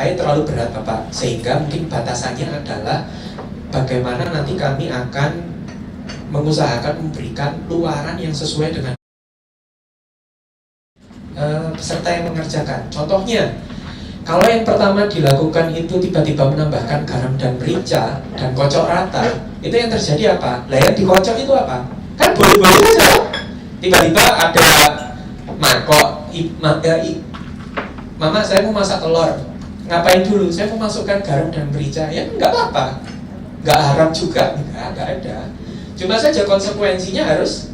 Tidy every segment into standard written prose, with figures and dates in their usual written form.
saya terlalu berat Bapak, sehingga mungkin batasannya adalah bagaimana nanti kami akan mengusahakan memberikan luaran yang sesuai dengan peserta yang mengerjakan. Contohnya, kalau yang pertama dilakukan itu tiba-tiba menambahkan garam dan merica dan kocok rata, itu yang terjadi apa? Lah yang dikocok itu apa? Kan boleh-boleh saja. Tiba-tiba ada mangkok, Mama saya mau masak telur, ngapain dulu? Saya mau masukkan garam dan merica. Ya nggak apa-apa, nggak haram juga, nggak ada. Cuma saja konsekuensinya harus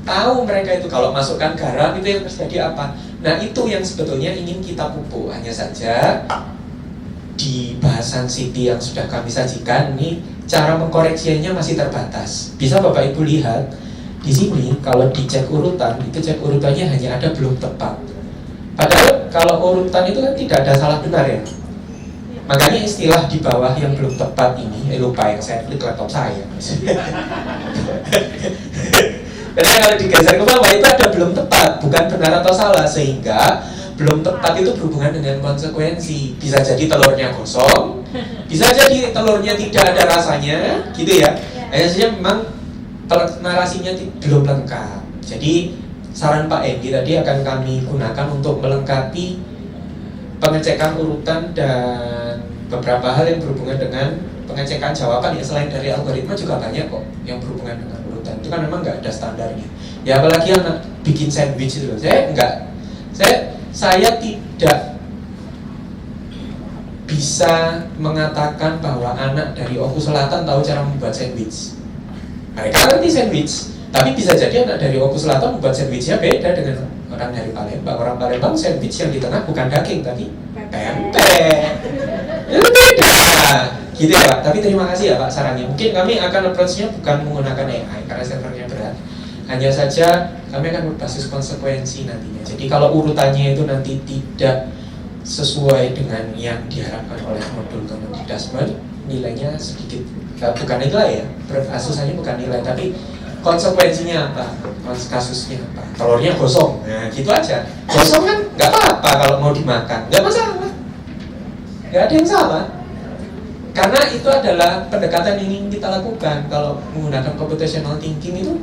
tahu mereka itu kalau masukkan garam itu yang terjadi apa. Nah itu yang sebetulnya ingin kita pupuk. Hanya saja di bahasan Siti yang sudah kami sajikan ini cara mengkoreksinya masih terbatas. Bisa Bapak Ibu lihat di sini kalau dicek urutan itu cek urutannya hanya ada belum tepat. Padahal kalau urutan itu kan tidak ada salah benar ya. Makanya istilah di bawah yang belum tepat ini, lupa yang saya klik laptop saya. Karena kalau digeser ke bawah itu ada belum tepat, bukan benar atau salah, sehingga belum tepat itu berhubungan dengan konsekuensi. Bisa jadi telurnya gosong, bisa jadi telurnya tidak ada rasanya, gitu ya. Hanya saja memang narasinya belum lengkap. Jadi saran Pak Edi tadi akan kami gunakan untuk melengkapi pengecekan urutan dan beberapa hal yang berhubungan dengan pengecekan jawaban ya. Selain dari algoritma juga banyak kok yang berhubungan dengan urutan. Itu kan memang nggak ada standarnya. Ya apalagi yang bikin sandwich itu, saya tidak bisa mengatakan bahwa anak dari Oku Selatan tahu cara membuat sandwich. Mereka ngerti sandwich, tapi bisa jadi anak dari Oku Selatan membuat sandwichnya beda dengan orang dari Palembang. Orang Palembang sandwich yang di tengah bukan daging tapi pempek. Itu beda, gitu ya Pak. Tapi terima kasih ya Pak sarannya. Mungkin kami akan approach-nya bukan menggunakan AI karena servernya berat. Hanya saja kami akan berbasis konsekuensi nantinya. Jadi kalau urutannya itu nanti tidak sesuai dengan yang diharapkan oleh modul Community Dashboard, nilainya sedikit, bukan nilai ya, asusannya bukan nilai, tapi konsekuensinya apa, kasusnya apa, telurnya gosong, nah gitu aja. Gosong kan nggak apa-apa kalau mau dimakan, nggak masalah, nggak ada yang salah, karena itu adalah pendekatan yang ingin kita lakukan. Kalau menggunakan computational thinking itu,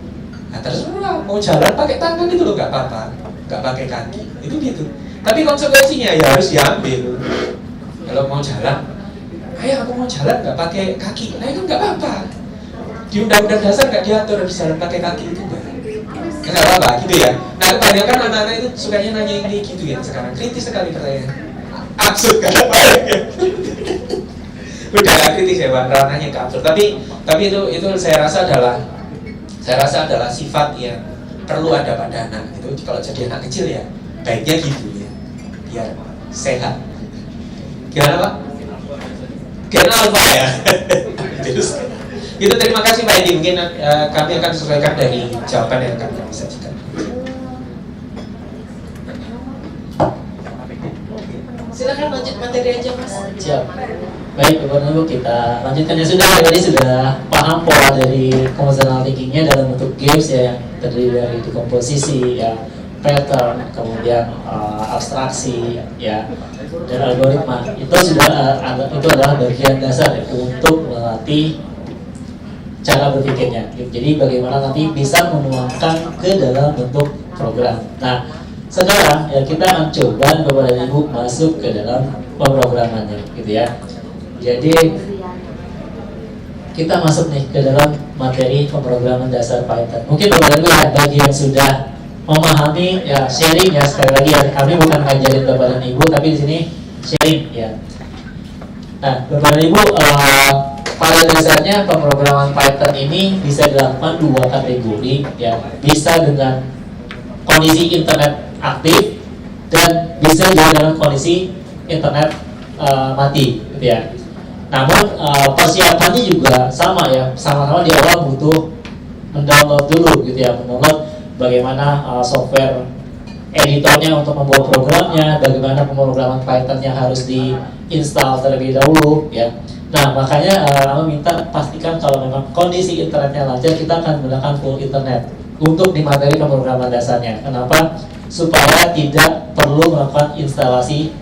nah terserah mau jalan pakai tangan itu loh, nggak apa-apa, nggak pakai kaki, itu gitu. Tapi konsekuensinya ya harus diambil. Kalau mau jalan, ayo aku mau jalan nggak pakai kaki, nah itu nggak apa-apa. Di undang-undang dasar nggak diatur harus jalan pakai kaki itu nggak apa-apa gitu ya. Nah kebanyakan anak-anak itu sukanya nanya ini gitu ya sekarang, kritis sekali pertanyaan, absurd kan? Udah nggak kritis ya Pak, ranahnya ke absurd. Tapi itu saya rasa adalah sifat yang perlu ada pada anak. Itu kalau jadi anak kecil ya baiknya gitu ya, biar sehat. Gimana Pak? Gimana Alfa ya? Itu terima kasih Pak Edi. Mungkin kami akan sesuaikan dari jawaban yang akan kami sajikan. Silakan lanjut materi aja Mas. Siap. Baik Bapak Ibu, kita lanjutkan. Ya sudah, tadi sudah paham pola dari computational thinkingnya dalam bentuk games ya, yang terdiri dari dekomposisi ya, pattern, kemudian abstraksi ya, dan algoritma. Itu sudah itu adalah bagian dasar ya, untuk melatih cara berpikirnya. Jadi bagaimana nanti bisa menuangkan ke dalam bentuk program. Nah, sekarang ya kita akan coba Bapak dan Ibu masuk ke dalam pemrogramannya, gitu ya. Jadi kita masuk nih ke dalam materi pemrograman dasar Python. Mungkin Bapak dan Ibu ya, bagi yang sudah memahami ya, sharing ya, sekali lagi ya, kami bukan ngajarin Bapak dan Ibu, tapi di sini sharing ya. Nah, Bapak dan Ibu, pada dasarnya pemrograman Python ini bisa dilakukan dua kategori ya, bisa dengan kondisi internet aktif dan bisa juga dalam kondisi internet mati, gitu ya. Namun persiapannya juga sama ya, sama-sama di awal butuh mendownload dulu, gitu ya, mendownload bagaimana software editornya untuk membuat programnya, bagaimana pemrograman Pythonnya harus diinstal terlebih dahulu ya. Nah makanya kami minta pastikan kalau memang kondisi internetnya lancar, kita akan menggunakan full internet untuk di materi pemrograman dasarnya. Kenapa? Supaya tidak perlu melakukan instalasi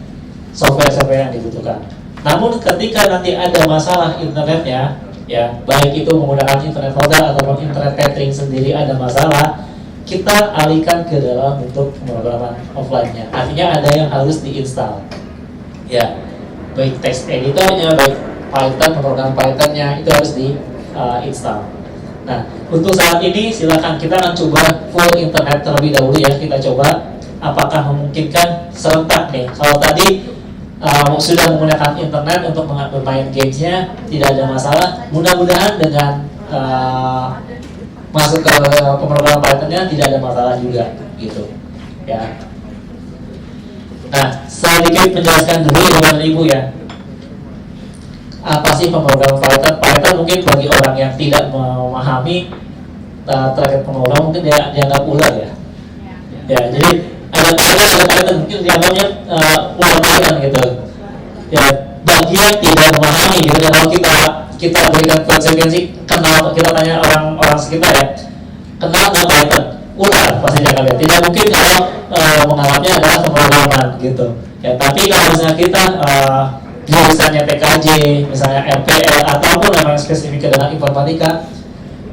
software-software yang dibutuhkan. Namun ketika nanti ada masalah internetnya, ya baik itu menggunakan internet hotel ataupun internet catering sendiri ada masalah, kita alihkan ke dalam bentuk pemrograman offline-nya. Artinya ada yang harus diinstal, ya baik text editornya, baik Python, pemrograman Python-nya itu harus diinstal. Nah, untuk saat ini silakan kita akan coba full internet terlebih dahulu ya. Kita coba apakah memungkinkan serentak nih. Kalau tadi sudah menggunakan internet untuk bermain gamesnya tidak ada masalah. Mudah-mudahan dengan masuk ke pemrograman Python-nya tidak ada masalah juga gitu ya. Nah, sedikit menjelaskan dulu Bapak dan Ibu ya. Apa sih pemrograman Python? Python mungkin bagi orang yang tidak memahami terkait pemrograman mungkin dia dianggap ular ya. Ya, jadi ada Python mungkin dianggapnya ular Python gitu. Ya, bagi yang tidak memahami gitu. Dan kalau kita berikan konsekuensi, kenal, kita tanya orang sekitar ya, kenal nggak Python? Ular pasti dia lihat. Tidak mungkin kalau menganggapnya adalah pemrograman gitu. Ya, tapi kalau misalnya kita jurusannya TKJ, misalnya RPL ataupun yang spesifik dalam informatika,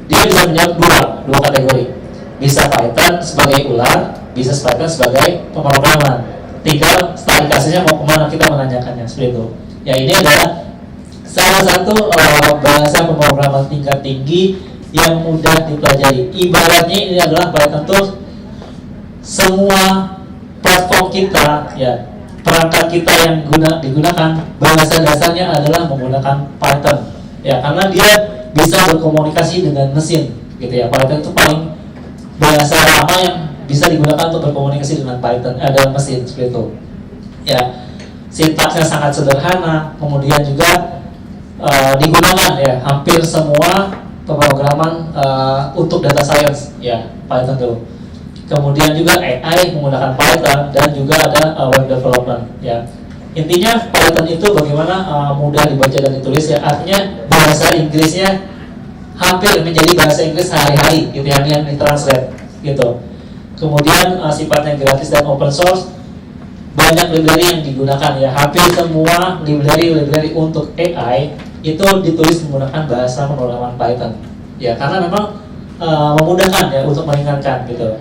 dia bisa menjawab dua kategori. Bisa Python sebagai ular, bisa Python sebagai pemrograman. Tinggal studi kasusnya mau kemana kita menanyakannya seperti itu. Ya, ini adalah salah satu bahasa pemrograman tingkat tinggi yang mudah dipelajari. Ibaratnya ini adalah Python tools semua platform kita ya. Perangkat kita yang digunakan bahasa dasarnya adalah menggunakan Python ya, karena dia bisa berkomunikasi dengan mesin gitu ya. Python itu paling bahasa lama yang bisa digunakan untuk berkomunikasi dengan Python dalam mesin seperti itu ya. Sintaksnya sangat sederhana, kemudian juga digunakan ya hampir semua pemrograman untuk data science ya Python itu. Kemudian juga AI menggunakan Python dan juga ada web development ya. Intinya Python itu bagaimana mudah dibaca dan ditulis ya. Artinya bahasa Inggrisnya hampir menjadi bahasa Inggris sehari-hari gitu yang ditranslate gitu. Kemudian sifatnya gratis dan open source. Banyak library yang digunakan ya. Hampir semua library untuk AI itu ditulis menggunakan bahasa pemrograman Python ya, karena memang memudahkan ya untuk meringankan gitu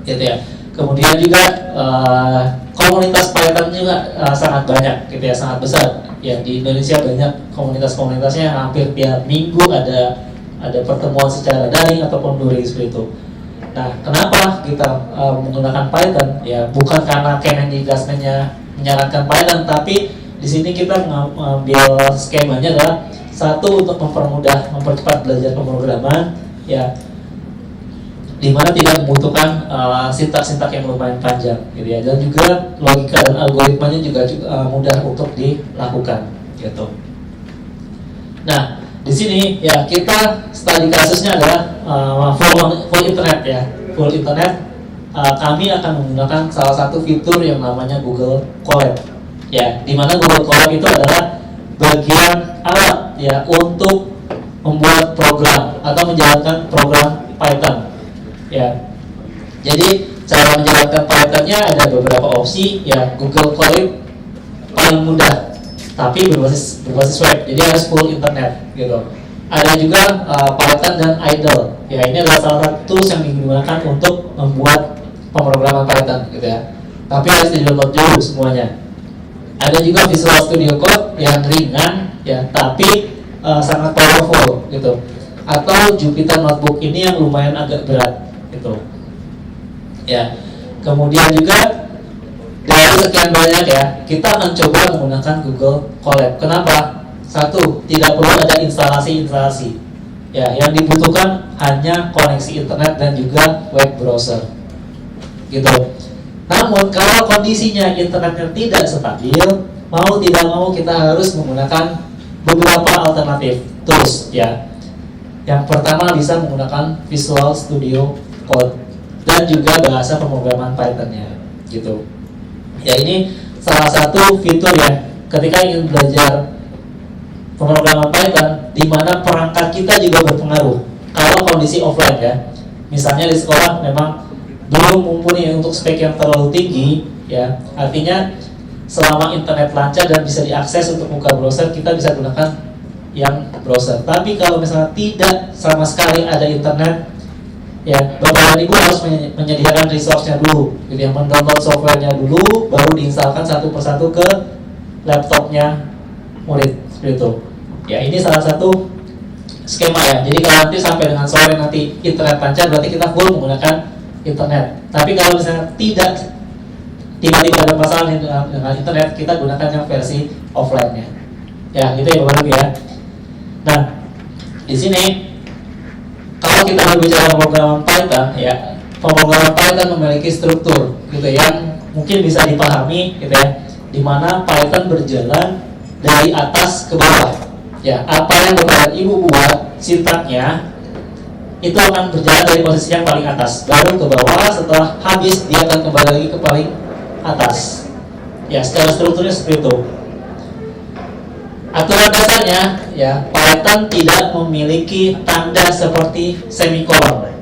ya. Kemudian juga komunitas Python juga sangat banyak gitu ya, sangat besar ya. Di Indonesia banyak komunitasnya, hampir tiap minggu ada pertemuan secara daring ataupun luring seperti itu. Nah, kenapa kita menggunakan Python ya? Bukan karena Kennedy Glassman-nya menyarankan Python, tapi di sini kita mengambil skemanya adalah satu untuk mempercepat belajar pemrograman ya, di mana tidak membutuhkan sintak-sintak yang lumayan panjang gitu ya, dan juga logika dan algoritmanya juga mudah untuk dilakukan gitu. Nah, di sini ya kita studi kasusnya adalah full internet ya. Full internet kami akan menggunakan salah satu fitur yang namanya Google Colab ya, di mana Google Colab itu adalah bagian alat ya untuk membuat program atau menjalankan program Python ya. Jadi cara menjalankan Python-nya ada beberapa opsi ya. Google Colab paling mudah tapi berbasis web, jadi harus full internet gitu. Ada juga Python dan idle ya, ini adalah salah satu tools yang digunakan untuk membuat pemrograman Python gitu ya, tapi harus di-download dulu semuanya. Ada juga Visual Studio Code yang ringan ya, tapi sangat powerful gitu. Atau Jupyter Notebook ini yang lumayan agak berat gitu ya. Kemudian juga dari sekian banyak ya, kita akan coba menggunakan Google Colab. Kenapa? Satu, tidak perlu ada instalasi ya, yang dibutuhkan hanya koneksi internet dan juga web browser gitu. Namun kalau kondisinya internetnya tidak stabil, mau tidak mau kita harus menggunakan beberapa alternatif tools ya. Yang pertama bisa menggunakan Visual Studio Code dan juga bahasa pemrograman Python-nya gitu. Ya, ini salah satu fitur ya ketika ingin belajar pemrograman Python, di mana perangkat kita juga berpengaruh. Kalau kondisi offline ya, misalnya di sekolah memang belum mumpuni untuk spek yang terlalu tinggi ya, artinya selama internet lancar dan bisa diakses untuk buka browser, kita bisa gunakan yang browser. Tapi kalau misalnya tidak sama sekali ada internet, ya Bapak dan Ibu harus menyediakan resource-nya dulu, gitu ya, mendownload software-nya dulu, baru diinstalkan satu persatu ke laptopnya murid, seperti itu. Ya, ini salah satu skema ya. Jadi kalau nanti sampai dengan sore nanti internet lancar, berarti kita full menggunakan internet. Tapi kalau misalnya tidak, tiba-tiba ada masalah dengan internet, kita gunakan yang versi offline-nya. Ya, itu ya Bapak Ibu ya. Nah, di sini kalau kita berbicara pemrograman Python, ya pemrograman Python memiliki struktur, gitu yang mungkin bisa dipahami, gitu ya, di mana Python berjalan dari atas ke bawah. Ya, apa yang Bapak dan Ibu buat sintaknya itu akan berjalan dari posisi yang paling atas, baru ke bawah. Setelah habis dia akan kembali lagi ke paling atas. Ya, secara strukturnya seperti itu. Aturan dasarnya, ya Python tidak memiliki tanda seperti semikolon.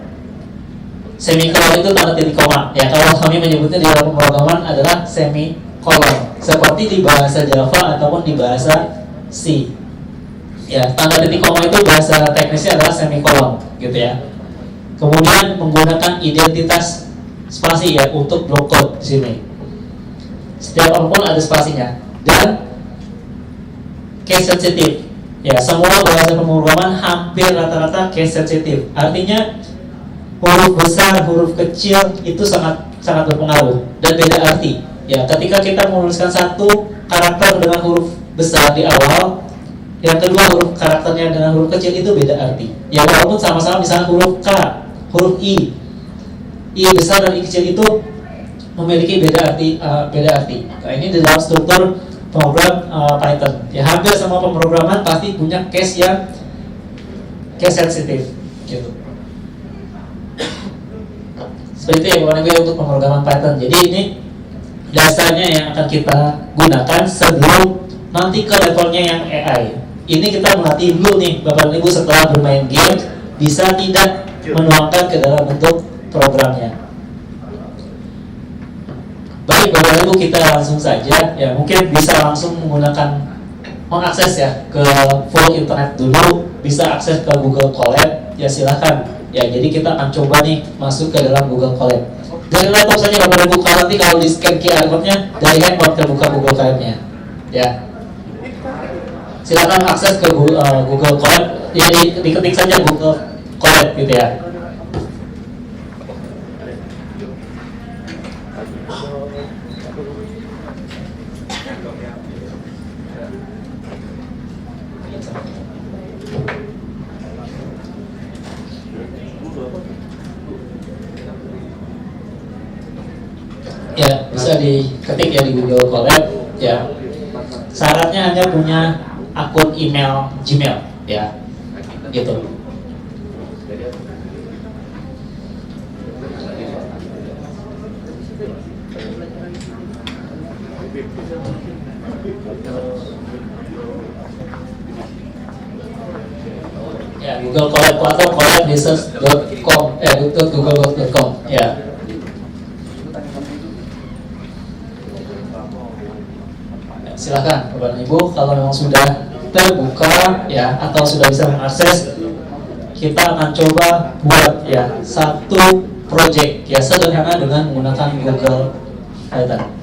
Semikolon itu tanda titik koma. Ya, kalau kami menyebutnya di dalam pemrograman adalah semikolon, seperti di bahasa Java ataupun di bahasa C. Ya, tanda titik koma itu bahasa teknisnya adalah semikolon, gitu ya. Kemudian menggunakan identitas spasi ya untuk blok code di sini. Setiap ampun ada spasinya dan case sensitif. Ya, semua bahasa pemrograman hampir rata-rata case sensitif. Artinya huruf besar, huruf kecil itu sangat berpengaruh dan beda arti. Ya, ketika kita menuliskan satu karakter dengan huruf besar di awal, yang kedua huruf karakternya dengan huruf kecil itu beda arti. Ya, walaupun sama-sama misalnya huruf K, huruf I besar dan I kecil itu memiliki beda arti. Nah, ini di dalam struktur program Python. Ya, hampir semua pemrograman pasti punya case yang case sensitif, gitu. Seperti itu ya Bapak Ibu untuk pemrograman Python. Jadi ini dasarnya yang akan kita gunakan sebelum nanti ke levelnya yang AI. Ini kita melatih dulu nih Bapak Ibu setelah bermain game bisa tidak menuangkan ke dalam bentuk programnya. Baik Bapak Ibu, kita langsung saja ya, mungkin bisa langsung mengakses ya ke full internet dulu, bisa akses ke Google Colab ya, silahkan ya. Jadi kita akan coba nih masuk ke dalam Google Colab dari laptop saja Bapak Ibu. Kalau nanti kalau di scan QR code-nya dari handphone terbuka Google Colab-nya ya, silahkan akses ke Google Colab ya, diketik saja Google Colab gitu ya. Ya, bisa diketik ya di Google Colab ya. Syaratnya hanya punya akun email Gmail ya, gitu. Ya, Google Colab atau colabresearch.com .google.com ya. Silakan Bapak Ibu, kalau memang sudah terbuka ya atau sudah bisa mengakses, kita akan coba buat ya satu project ya sederhana dengan menggunakan Google Python.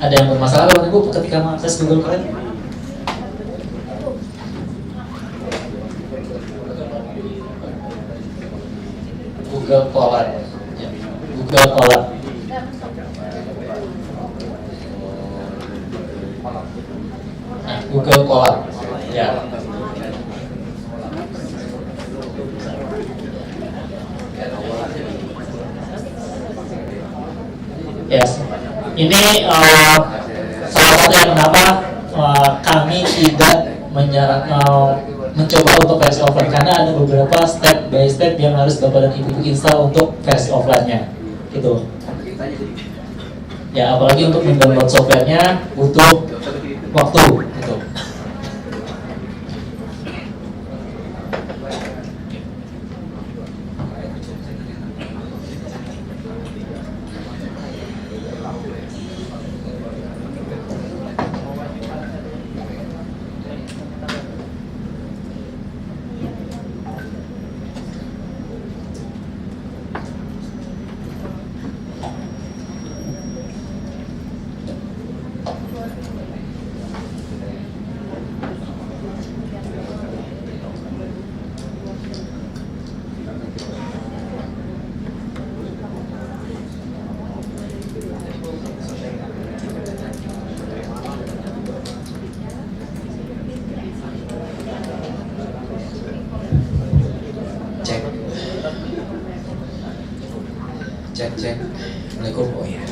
Ada yang bermasalah Bapak Ibu ketika mengakses Google Chrome? Google Colab. Ya. Google Colab. Nah, Google Colab. Ya. Yes. Ini salah satu yang kenapa kami tidak mencoba untuk versi offline, karena ada beberapa step by step yang harus Bapak dan Ibu install untuk versi offline-nya, gitu. Ya, apalagi untuk mendownload softwarenya butuh waktu, gitu. Cek. Assalamualaikum. Oh ya.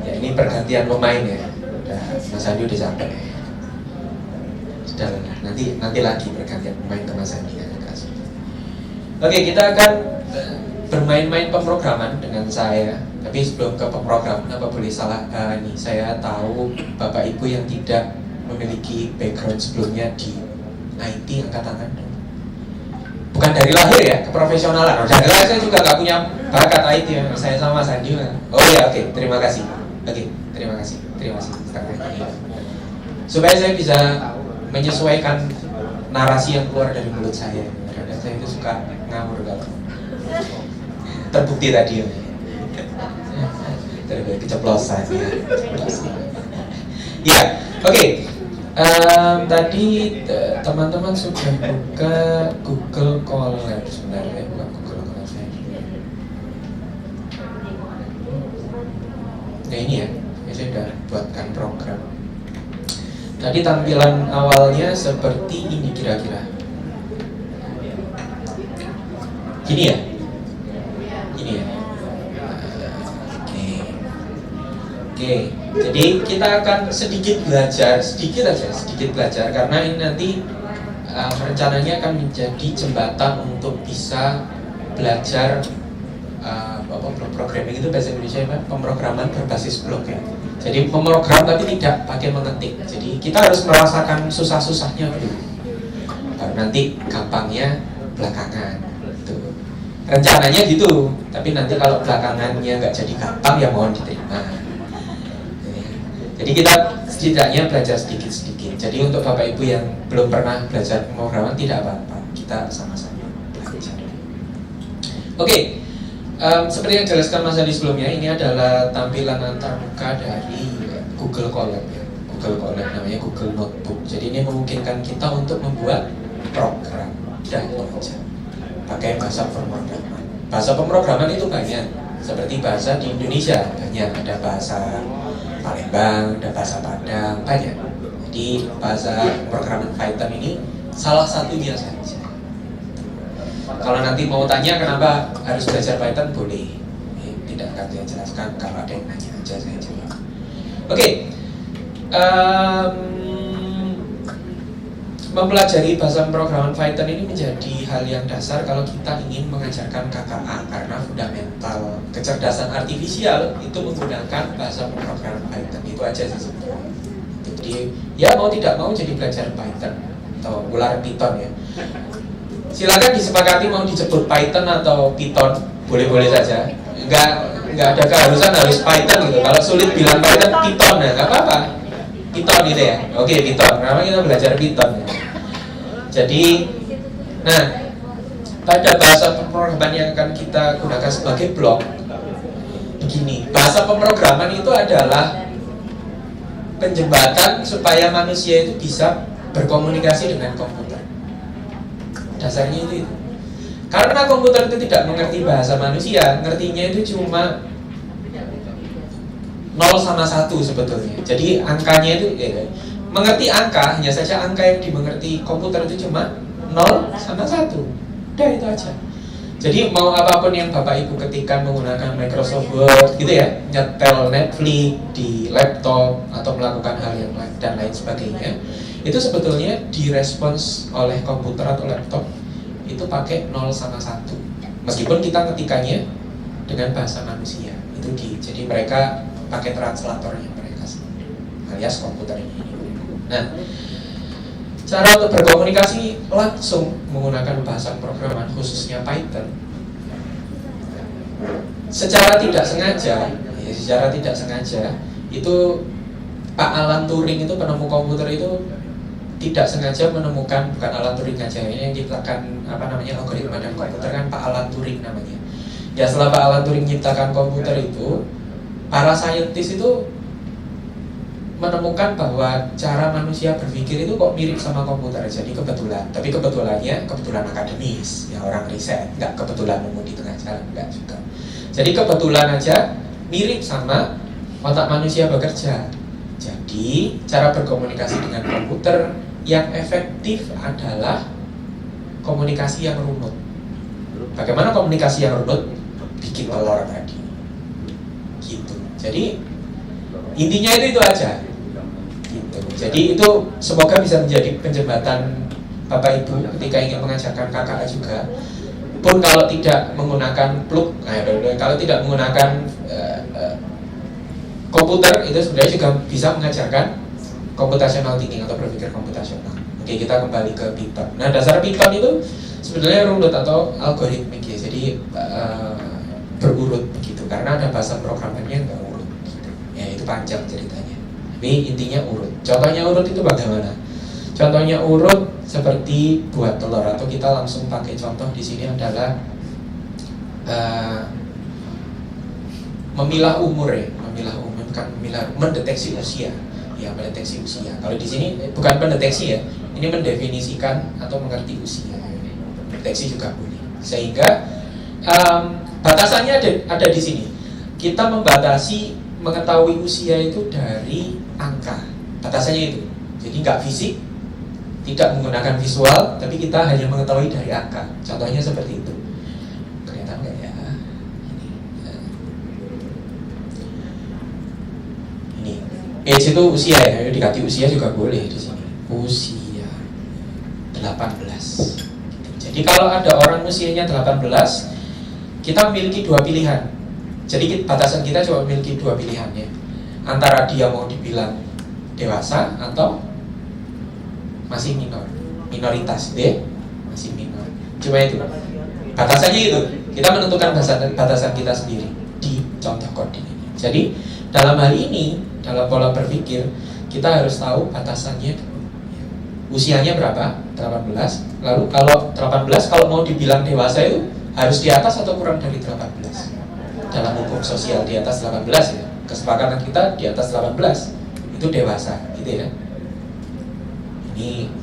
Ya, ini pergantian pemain ya. Udah, Mas Andi udah sampai. Sudah, nanti lagi pergantian pemain ke Mas Andi. Oke, kita akan bermain-main pemrograman dengan saya. Tapi sebelum ke pemrograman, apa boleh salah ini? Saya tahu Bapak Ibu yang tidak memiliki background sebelumnya di IT, angkat tangan. Bukan dari lahir ya, keprofesionalan. Dari lahir saya juga nggak punya bakat IT ya. Saya sama Sandi. Oh ya, oke, terima kasih. Oke, terima kasih. Supaya saya bisa menyesuaikan narasi yang keluar dari mulut saya. Karena saya itu suka ngawur kalau terbukti tadi. Terbukti keceplosan ya. Ya, oke. Tadi teman-teman sudah buka Google Colab sebenarnya, bukan Google Colab saya. Nah ini ya, saya sudah buatkan program. Tadi tampilan awalnya seperti ini kira-kira. Gini ya? Ini ya? Oke. Jadi kita akan sedikit belajar karena ini nanti rencananya akan menjadi jembatan untuk bisa belajar programming itu bahasa Indonesia apa? Pemrograman berbasis blok ya. Jadi pemrogram tapi tidak pakai mengetik. Jadi kita harus merasakan susah-susahnya dulu. Baru nanti gampangnya belakangan. Gitu. Rencananya gitu. Tapi nanti kalau belakangannya nggak jadi gampang ya mohon diterima. Jadi kita setidaknya belajar sedikit-sedikit. Jadi untuk Bapak Ibu yang belum pernah belajar pemrograman tidak apa-apa, kita sama-sama belajar. Oke, seperti yang dijelaskan Mas Adi sebelumnya, ini adalah tampilan antarmuka dari Google Colab ya. Google Colab namanya Google Notebook. Jadi ini memungkinkan kita untuk membuat program dan belajar pakai bahasa pemrograman. Bahasa pemrograman itu banyak, seperti bahasa di Indonesia banyak, ada bahasa Palembang, ada bahasa Padang, banyak. Jadi bahasa pemrograman Python ini salah satunya saja. Kalau nanti mau tanya kenapa harus belajar Python, boleh. Tidak akan saya jelaskan, kalau ada yang nanya aja saya jawab. Oke. Mempelajari bahasa pemrograman Python ini menjadi hal yang dasar kalau kita ingin mengajarkan KKA, karena fundamental kecerdasan artifisial itu menggunakan bahasa pemrograman Python. Itu aja sih sebenarnya. Jadi ya mau tidak mau jadi belajar Python atau ular Python ya. Silakan disepakati mau disebut Python atau Python, boleh-boleh saja. Nggak ada keharusan harus Python gitu. Kalau sulit bilang Python, Python ya nggak apa-apa. Python gitu ya. Oke, Python. Karena kita belajar Python. Ya. Jadi, nah, pada bahasa pemrograman yang akan kita gunakan sebagai blok, begini, bahasa pemrograman itu adalah penjembatan supaya manusia itu bisa berkomunikasi dengan komputer. Dasarnya itu. Karena komputer itu tidak mengerti bahasa manusia, ngertinya itu cuma 0 sama 1 sebetulnya. Jadi angkanya itu mengerti angka, hanya saja angka yang dimengerti komputer itu cuma 0 sama 1. Udah itu aja. Jadi mau apapun yang Bapak Ibu ketikkan menggunakan Microsoft Word gitu ya, nyetel Netflix di laptop atau melakukan hal yang lain dan lain sebagainya, itu sebetulnya direspons oleh komputer atau laptop itu pakai 0 sama 1. Meskipun kita ketikannya dengan bahasa manusia. Jadi mereka pakai translatornya mereka alias komputer ini. Nah, cara untuk berkomunikasi langsung menggunakan bahasa programan khususnya Python secara tidak sengaja itu Pak Alan Turing itu penemu komputer itu tidak sengaja menemukan, bukan Alan Turing aja yang diciptakan algoritma dan komputer kan Pak Alan Turing namanya. Ya setelah Pak Alan Turing menciptakan komputer itu, para saintis itu menemukan bahwa cara manusia berpikir itu kok mirip sama komputer. Jadi kebetulan akademis, ya orang riset, nggak kebetulan nemu di tengah jalan, nggak juga. Jadi kebetulan aja mirip sama otak manusia bekerja. Jadi cara berkomunikasi dengan komputer yang efektif adalah komunikasi yang runut. Bagaimana komunikasi yang runut? Bikin telur tadi. Gitu. Jadi intinya itu aja. Gitu. Jadi itu semoga bisa menjadi penjembatan Bapak Ibu ketika ingin mengajarkan KKA juga. Pun kalau tidak menggunakan kalau tidak menggunakan komputer itu sebenarnya juga bisa mengajarkan computational thinking atau berpikir komputasional. Oke, kita kembali ke Python. Nah, dasar Python itu sebenarnya runut atau algoritmik ya. Jadi berurut begitu karena ada bahasa programmernya nggak urut gitu. Ya itu panjang ceritanya. Tapi intinya urut. Contohnya urut itu bagaimana? Contohnya urut seperti buat telur atau kita langsung pakai contoh di sini adalah memilah umur ya, mendeteksi usia. Ya, mendeteksi usia. Kalau di sini bukan mendeteksi ya, ini mendefinisikan atau mengerti usia. Mendeteksi juga boleh. Sehingga batasannya ada di sini. Kita membatasi mengetahui usia itu dari angka. Batasannya itu. Jadi nggak fisik, tidak menggunakan visual, tapi kita hanya mengetahui dari angka. Contohnya seperti itu. Kelihatan nggak ya? Ini. Age itu usia ya. Dikati usia juga boleh di sini. Usia 18. Jadi kalau ada orang usianya 18, kita memiliki dua pilihan. Jadi batasan kita cuma memiliki dua pilihan ya. Antara dia mau dibilang dewasa atau masih minoritas deh, masih minor. Cuma itu. Batasannya itu. Kita menentukan batasan kita sendiri di contoh coding ini. Jadi dalam hal ini, dalam pola berpikir, kita harus tahu batasannya. Usianya berapa? 18. Lalu kalau 18 kalau mau dibilang dewasa itu harus di atas atau kurang dari 18. Dalam hukum sosial di atas 18 ya. Kesepakatan kita di atas 18 itu dewasa, gitu ya. Ini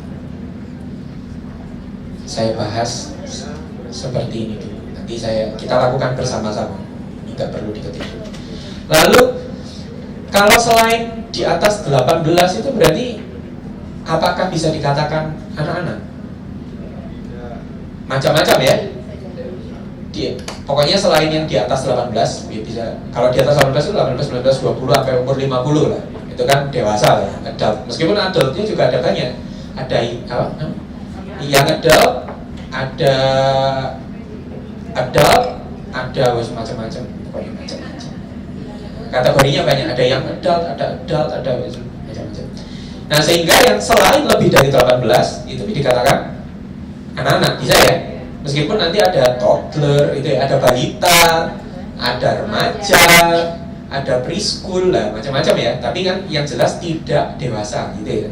saya bahas seperti ini dulu. Nanti kita lakukan bersama-sama. Ini nggak perlu diketik. Lalu kalau selain di atas 18 itu berarti apakah bisa dikatakan anak-anak? Macam-macam ya. Pokoknya selain yang di atas 18 ya bisa. Kalau di atas 18 itu 18, 19, 20 sampai umur 50 lah. Itu kan dewasa lah, adult. Meskipun adultnya juga ada banyak. Ada yang adult, ada macam-macam, pokoknya macam-macam. Kategorinya banyak, ada yang adult, ada macam-macam. Nah, sehingga yang selain lebih dari 18 itu dikatakan anak-anak, bisa ya? Meskipun nanti ada toddler, itu ya, ada balita, ada remaja, ada preschool lah, macam-macam ya. Tapi kan yang jelas tidak dewasa, gitu ya.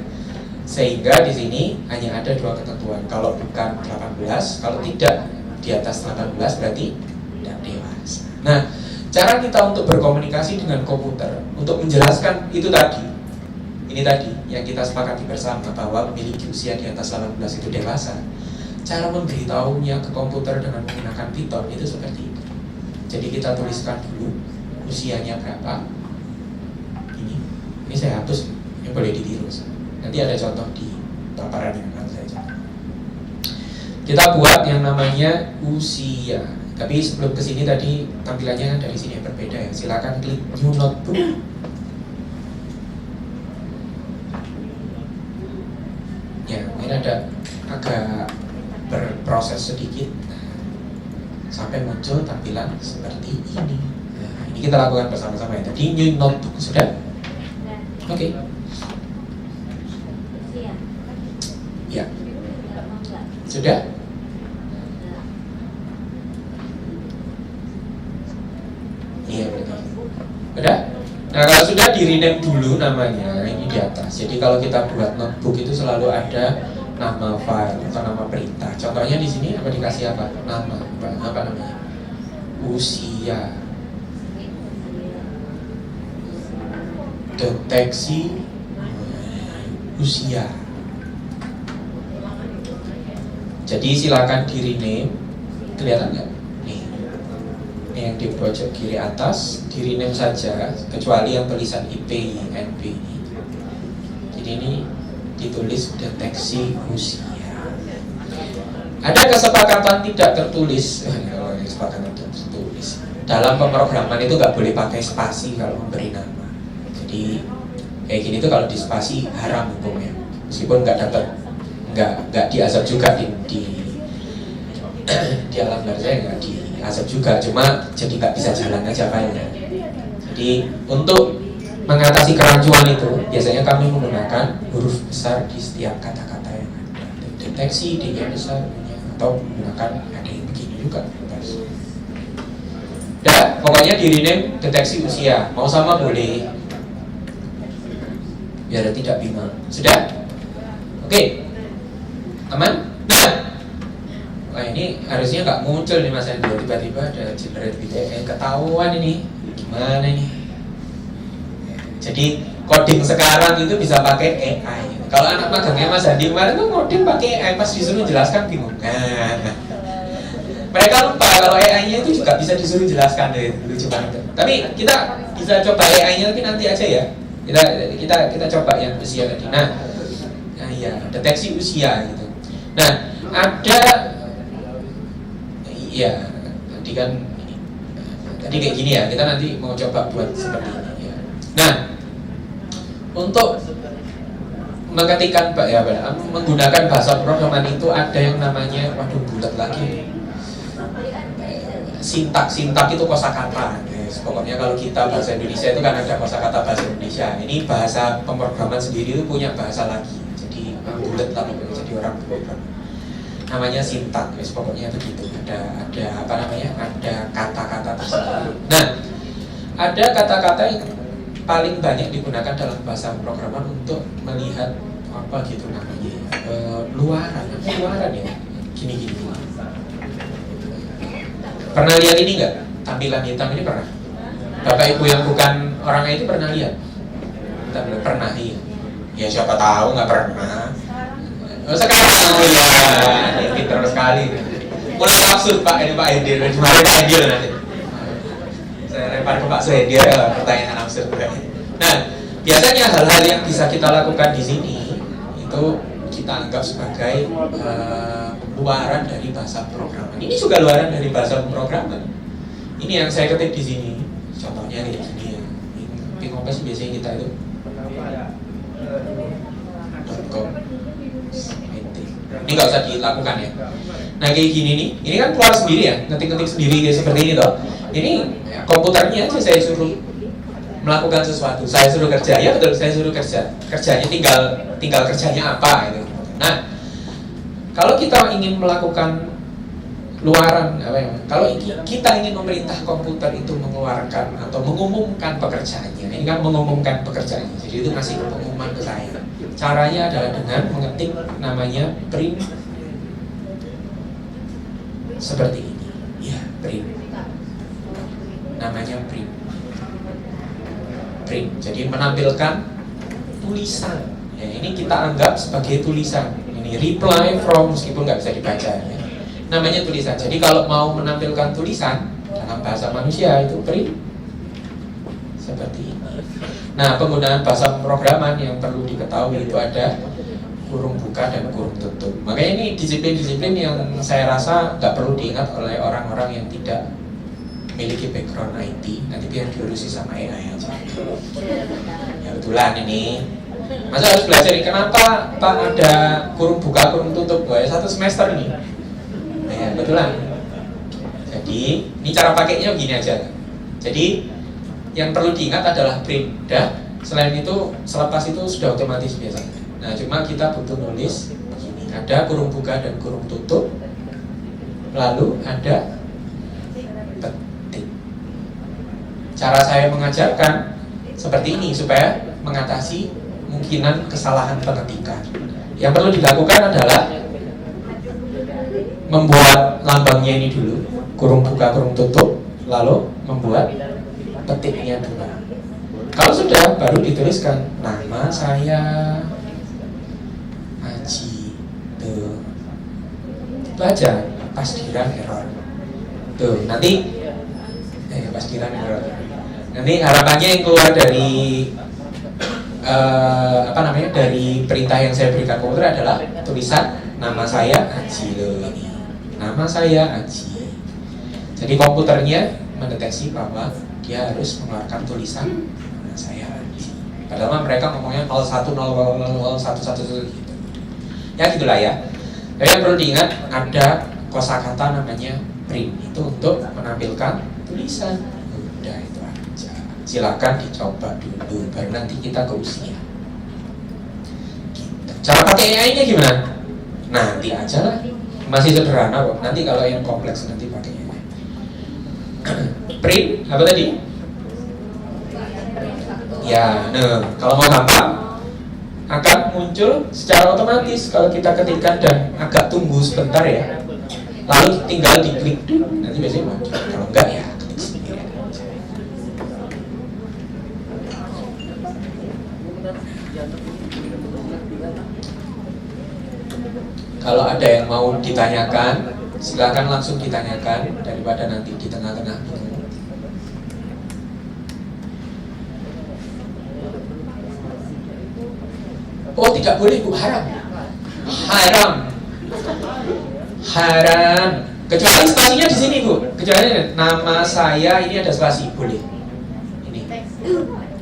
Sehingga di sini hanya ada dua ketentuan. Kalau bukan 18, kalau tidak di atas 18 berarti tidak dewasa. Nah, cara kita untuk berkomunikasi dengan komputer untuk menjelaskan itu tadi, ini tadi yang kita sepakati bersama bahwa memiliki usia di atas 18 itu dewasa. Cara memberitahunya ke komputer dengan menggunakan Python itu seperti itu. Jadi kita tuliskan dulu usianya berapa. Ini saya hapus, ini boleh ditiru. Nanti ada contoh di paparan yang akan saya contoh. Kita buat yang namanya usia. Tapi sebelum kesini tadi tampilannya dari sini yang berbeda ya. Silakan klik New Notebook. Ya, ini ada agak berproses sedikit sampai muncul tampilan seperti ini. Nah, ini kita lakukan bersama-sama ya. Tadi New Notebook sudah? Oke. Ya. Sudah? Iya betul. Udah? Nah kalau sudah di rename dulu namanya, ini di atas. Jadi kalau kita buat notebook itu selalu ada nama file atau nama perintah. Contohnya di sini apa dikasih apa? Nama apa namanya? Usia. Deteksi usia. Jadi silakan di rename. Kelihatan nggak? Yang di pojok kiri atas di rename saja kecuali yang tulisan IP NB ini. Jadi ini ditulis deteksi usia. Ada kesepakatan tidak tertulis. Kalau kesepakatan tidak tertulis dalam pemrograman itu nggak boleh pakai spasi kalau memberi nama. Jadi kayak gini tuh kalau di spasi haram hukumnya. Meskipun nggak diazab juga di alam barzah nggak diazab juga, cuma jadi nggak bisa jalan aja filenya. Jadi untuk mengatasi kerancuan itu biasanya kami menggunakan huruf besar di setiap kata-kata yang ada. Deteksi D-nya besar atau menggunakan ada yang begini juga. Udah, pokoknya di rename deteksi usia. Mau sama boleh, biar tidak bingung. Sudah? Oke. Aman? Nah, wah ini harusnya nggak muncul nih Mas Hendro, tiba-tiba ada generate video, ketahuan ini gimana ini. Jadi coding sekarang itu bisa pakai AI. Kalau anak magangnya Mas Andi kemarin tuh coding pakai AI, pas disuruh jelaskan bingung. Nah, mereka lupa kalau AI-nya itu juga bisa disuruh jelaskan deh, lucu banget. Tapi kita bisa coba AI-nya tapi nanti aja ya. Kita coba yang usia tadi. Nah ya deteksi usia gitu. Nah ada ya tadi kayak gini ya, kita nanti mau coba buat seperti ini ya. Nah untuk mengetikkan menggunakan bahasa programan itu ada yang namanya bulat lagi sintak itu kosakata. Pokoknya kalau kita bahasa Indonesia itu kan ada kosakata bahasa Indonesia. Ini bahasa pemrograman sendiri itu punya bahasa lagi. Jadi bulat lah pokoknya, jadi orang program. Namanya sintak, pokoknya begitu. Ada apa namanya? Ada kata-kata tersebut. Nah, ada kata-kata yang paling banyak digunakan dalam bahasa pemrograman untuk melihat apa gitu namanya luaran ya. Gini. Pernah lihat ini enggak? Tampilan hitam ini pernah? Bapak ibu yang bukan orang itu pernah lihat? Pernah, iya. Ya siapa tahu nggak pernah. Sekarang ya, pintar sekali. Mulai absurd Pak, ini Pak Edir. Gimana Pak Edir nanti? Saya lempar ke Pak Suhedir pertanyaan absurd. Nah, biasanya hal-hal yang bisa kita lakukan di sini itu kita anggap sebagai luaran dari bahasa pemrograman. Ini juga luaran dari bahasa pemrograman. Ini yang saya ketik di sini. Contohnya kayak gini ya. Di Kompes biasanya kita itu .com. Ini nggak usah dilakukan ya. Nah kayak gini nih, ini kan keluar sendiri ya, ngetik-ngetik sendiri kayak seperti ini toh. Ini komputernya aja saya suruh melakukan sesuatu, saya suruh kerja, ya betul, saya suruh kerja. Kerjanya tinggal kerjanya apa gitu. Nah, kalau kita ingin melakukan luaran kalau kita ingin memerintah komputer itu mengeluarkan atau mengumumkan pekerjaannya, ini kan mengumumkan pekerjaannya, jadi itu ngasih pengumuman ke saya. Caranya adalah dengan mengetik namanya print seperti ini, ya print. namanya print. Print, jadi menampilkan tulisan. Ya, ini kita anggap sebagai tulisan. Ini reply from, meskipun nggak bisa dibaca. Ya. Namanya tulisan. Jadi kalau mau menampilkan tulisan dalam bahasa manusia itu print seperti ini. Nah, penggunaan bahasa pemrograman yang perlu diketahui itu ada kurung buka dan kurung tutup. Makanya ini disiplin-disiplin yang saya rasa nggak perlu diingat oleh orang-orang yang tidak memiliki background IT. Nanti biar diurusi sama AI aja. Ya kebetulan ini, masa harus belajar ini? Kenapa Pak ada kurung buka, kurung tutup? Wah, satu semester ini. Nah, ya, kebetulan. Jadi ini cara pakainya gini aja. Jadi yang perlu diingat adalah print. Dah. Selain itu, selepas itu sudah otomatis biasa. Nah, cuma kita butuh nulis begini. Ada kurung buka dan kurung tutup. Lalu ada petik. Cara saya mengajarkan seperti ini supaya mengatasi kemungkinan kesalahan pengetikan. Yang perlu dilakukan adalah membuat lambangnya ini dulu, kurung buka, kurung tutup, lalu membuat petiknya dulu. Kalau sudah, baru dituliskan nama saya Aji. Tuh. Itu aja, pasdiran error. Tuh, nanti pasdiran error. Nanti harapannya yang keluar dari dari perintah yang saya berikan komputer adalah tulisan nama saya Aji loh ini. Nama saya Aji. Jadi komputernya mendeteksi bahwa dia harus mengeluarkan tulisan nama saya Aji. Padahal mereka ngomongnya 01001111 gitu. Ya gitulah ya. Tapi yang perlu diingat ada kosakata namanya print, itu untuk menampilkan tulisan. Udah itu aja. Silakan dicoba dulu, baru nanti kita ke usia. Gitu. Cara pakai AI-nya gimana? Nanti aja lah. Masih sederhana kok. Nanti kalau yang kompleks nanti pakai AI. Print apa tadi? Ya, nah kalau mau gampang akan muncul secara otomatis kalau kita ketikkan dan agak tunggu sebentar ya. Lalu tinggal diklik nanti biasanya muncul. Kalau enggak ya ketik sendiri aja. Kalau ada yang mau ditanyakan, silakan langsung ditanyakan daripada nanti di tengah-tengah. Oh tidak boleh Bu, haram. Haram. Kecuali spasinya di sini Bu. Kecuali nama saya ini ada spasi, boleh. Ini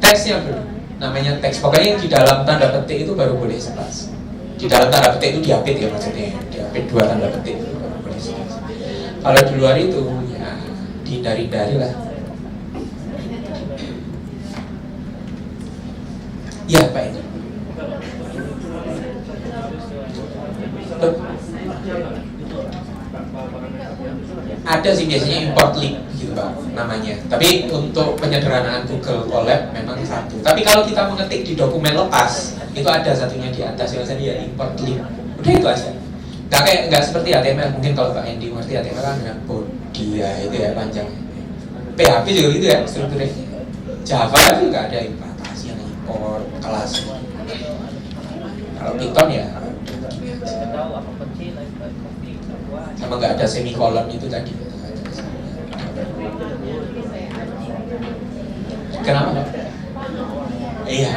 teksnya belum. Namanya teks. Pokoknya yang di dalam tanda petik itu baru boleh spasi. Di dalam tanda petik itu diapit ya maksudnya. Diapit 2 tanda petik itu baru boleh spasi. Kalau di luar itu ya dihindari lah. Ya Pak ini. Ada sih biasanya import link gitu Pak namanya. Tapi untuk penyederhanaan Google Colab memang satu. Tapi kalau kita mengetik di dokumen lepas itu ada satunya di atas yang tadi ya import link. Udah itu aja. Nggak seperti HTML. Mungkin kalau Pak Andy ngerti HTML kan ada body ya itu ya panjang. PHP juga gitu ya strukturnya. Java itu nggak ada implementasi yang import kelas. Kalau Python ya sama nggak ada semikolon itu tadi. Kenapa? Iya.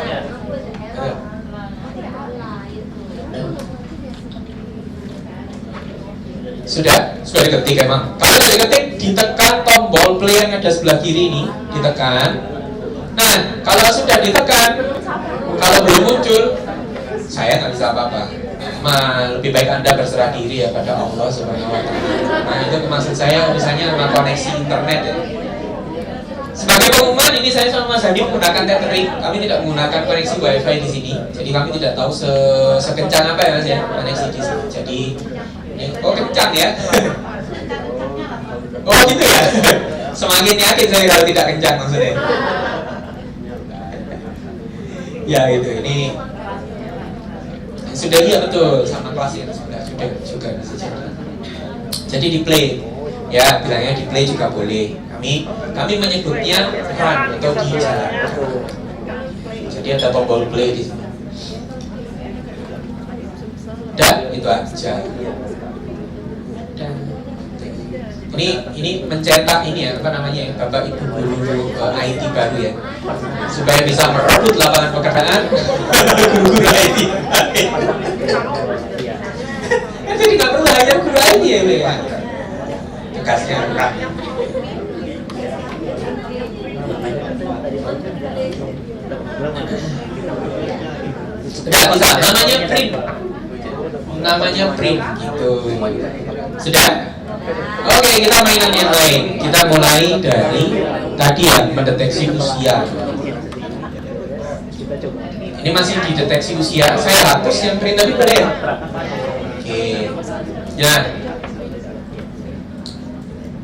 Sudah diketik emang. Kalau sudah diketik, ditekan tombol play yang ada sebelah kiri ini, ditekan. Nah, kalau sudah ditekan, kalau belum muncul, saya nggak bisa apa-apa. Lebih baik Anda berserah diri ya pada Allah Subhanahu wa Ta'ala. Nah, itu maksud saya misalnya sama koneksi internet ya. Sebagai pengumuman ini saya sama Mas Hadi menggunakan tethering. Kami tidak menggunakan koneksi wifi di sini. Jadi kami tidak tahu sekencang apa ya Mas ya koneksi di sini. Jadi kencang ya. Oh gitu ya. Semakin yakin saya kalau tidak kencang maksudnya. Ya itu ini. Sudah iya betul sama kelasnya sudah juga bisa jadi. Jadi di play ya bilangnya di play juga boleh. Kami menyebutnya run atau di jalan. Jadi ada tombol play di sini. Dan itu aja. Dan ini mencetak ini ya, apa namanya ya, Bapak Ibu guru IT baru ya, supaya bisa merebut lapangan pekerjaan guru-guru IT. Jadi nggak perlu hire guru IT ya, tugasnya. Sudah bisa, namanya print gitu. Sudah? Oke, kita mainan yang lain. Kita mulai dari tadi ya, mendeteksi usia. Ini masih dideteksi usia. Saya hapus yang print tadi boleh ya? Oke. Ya.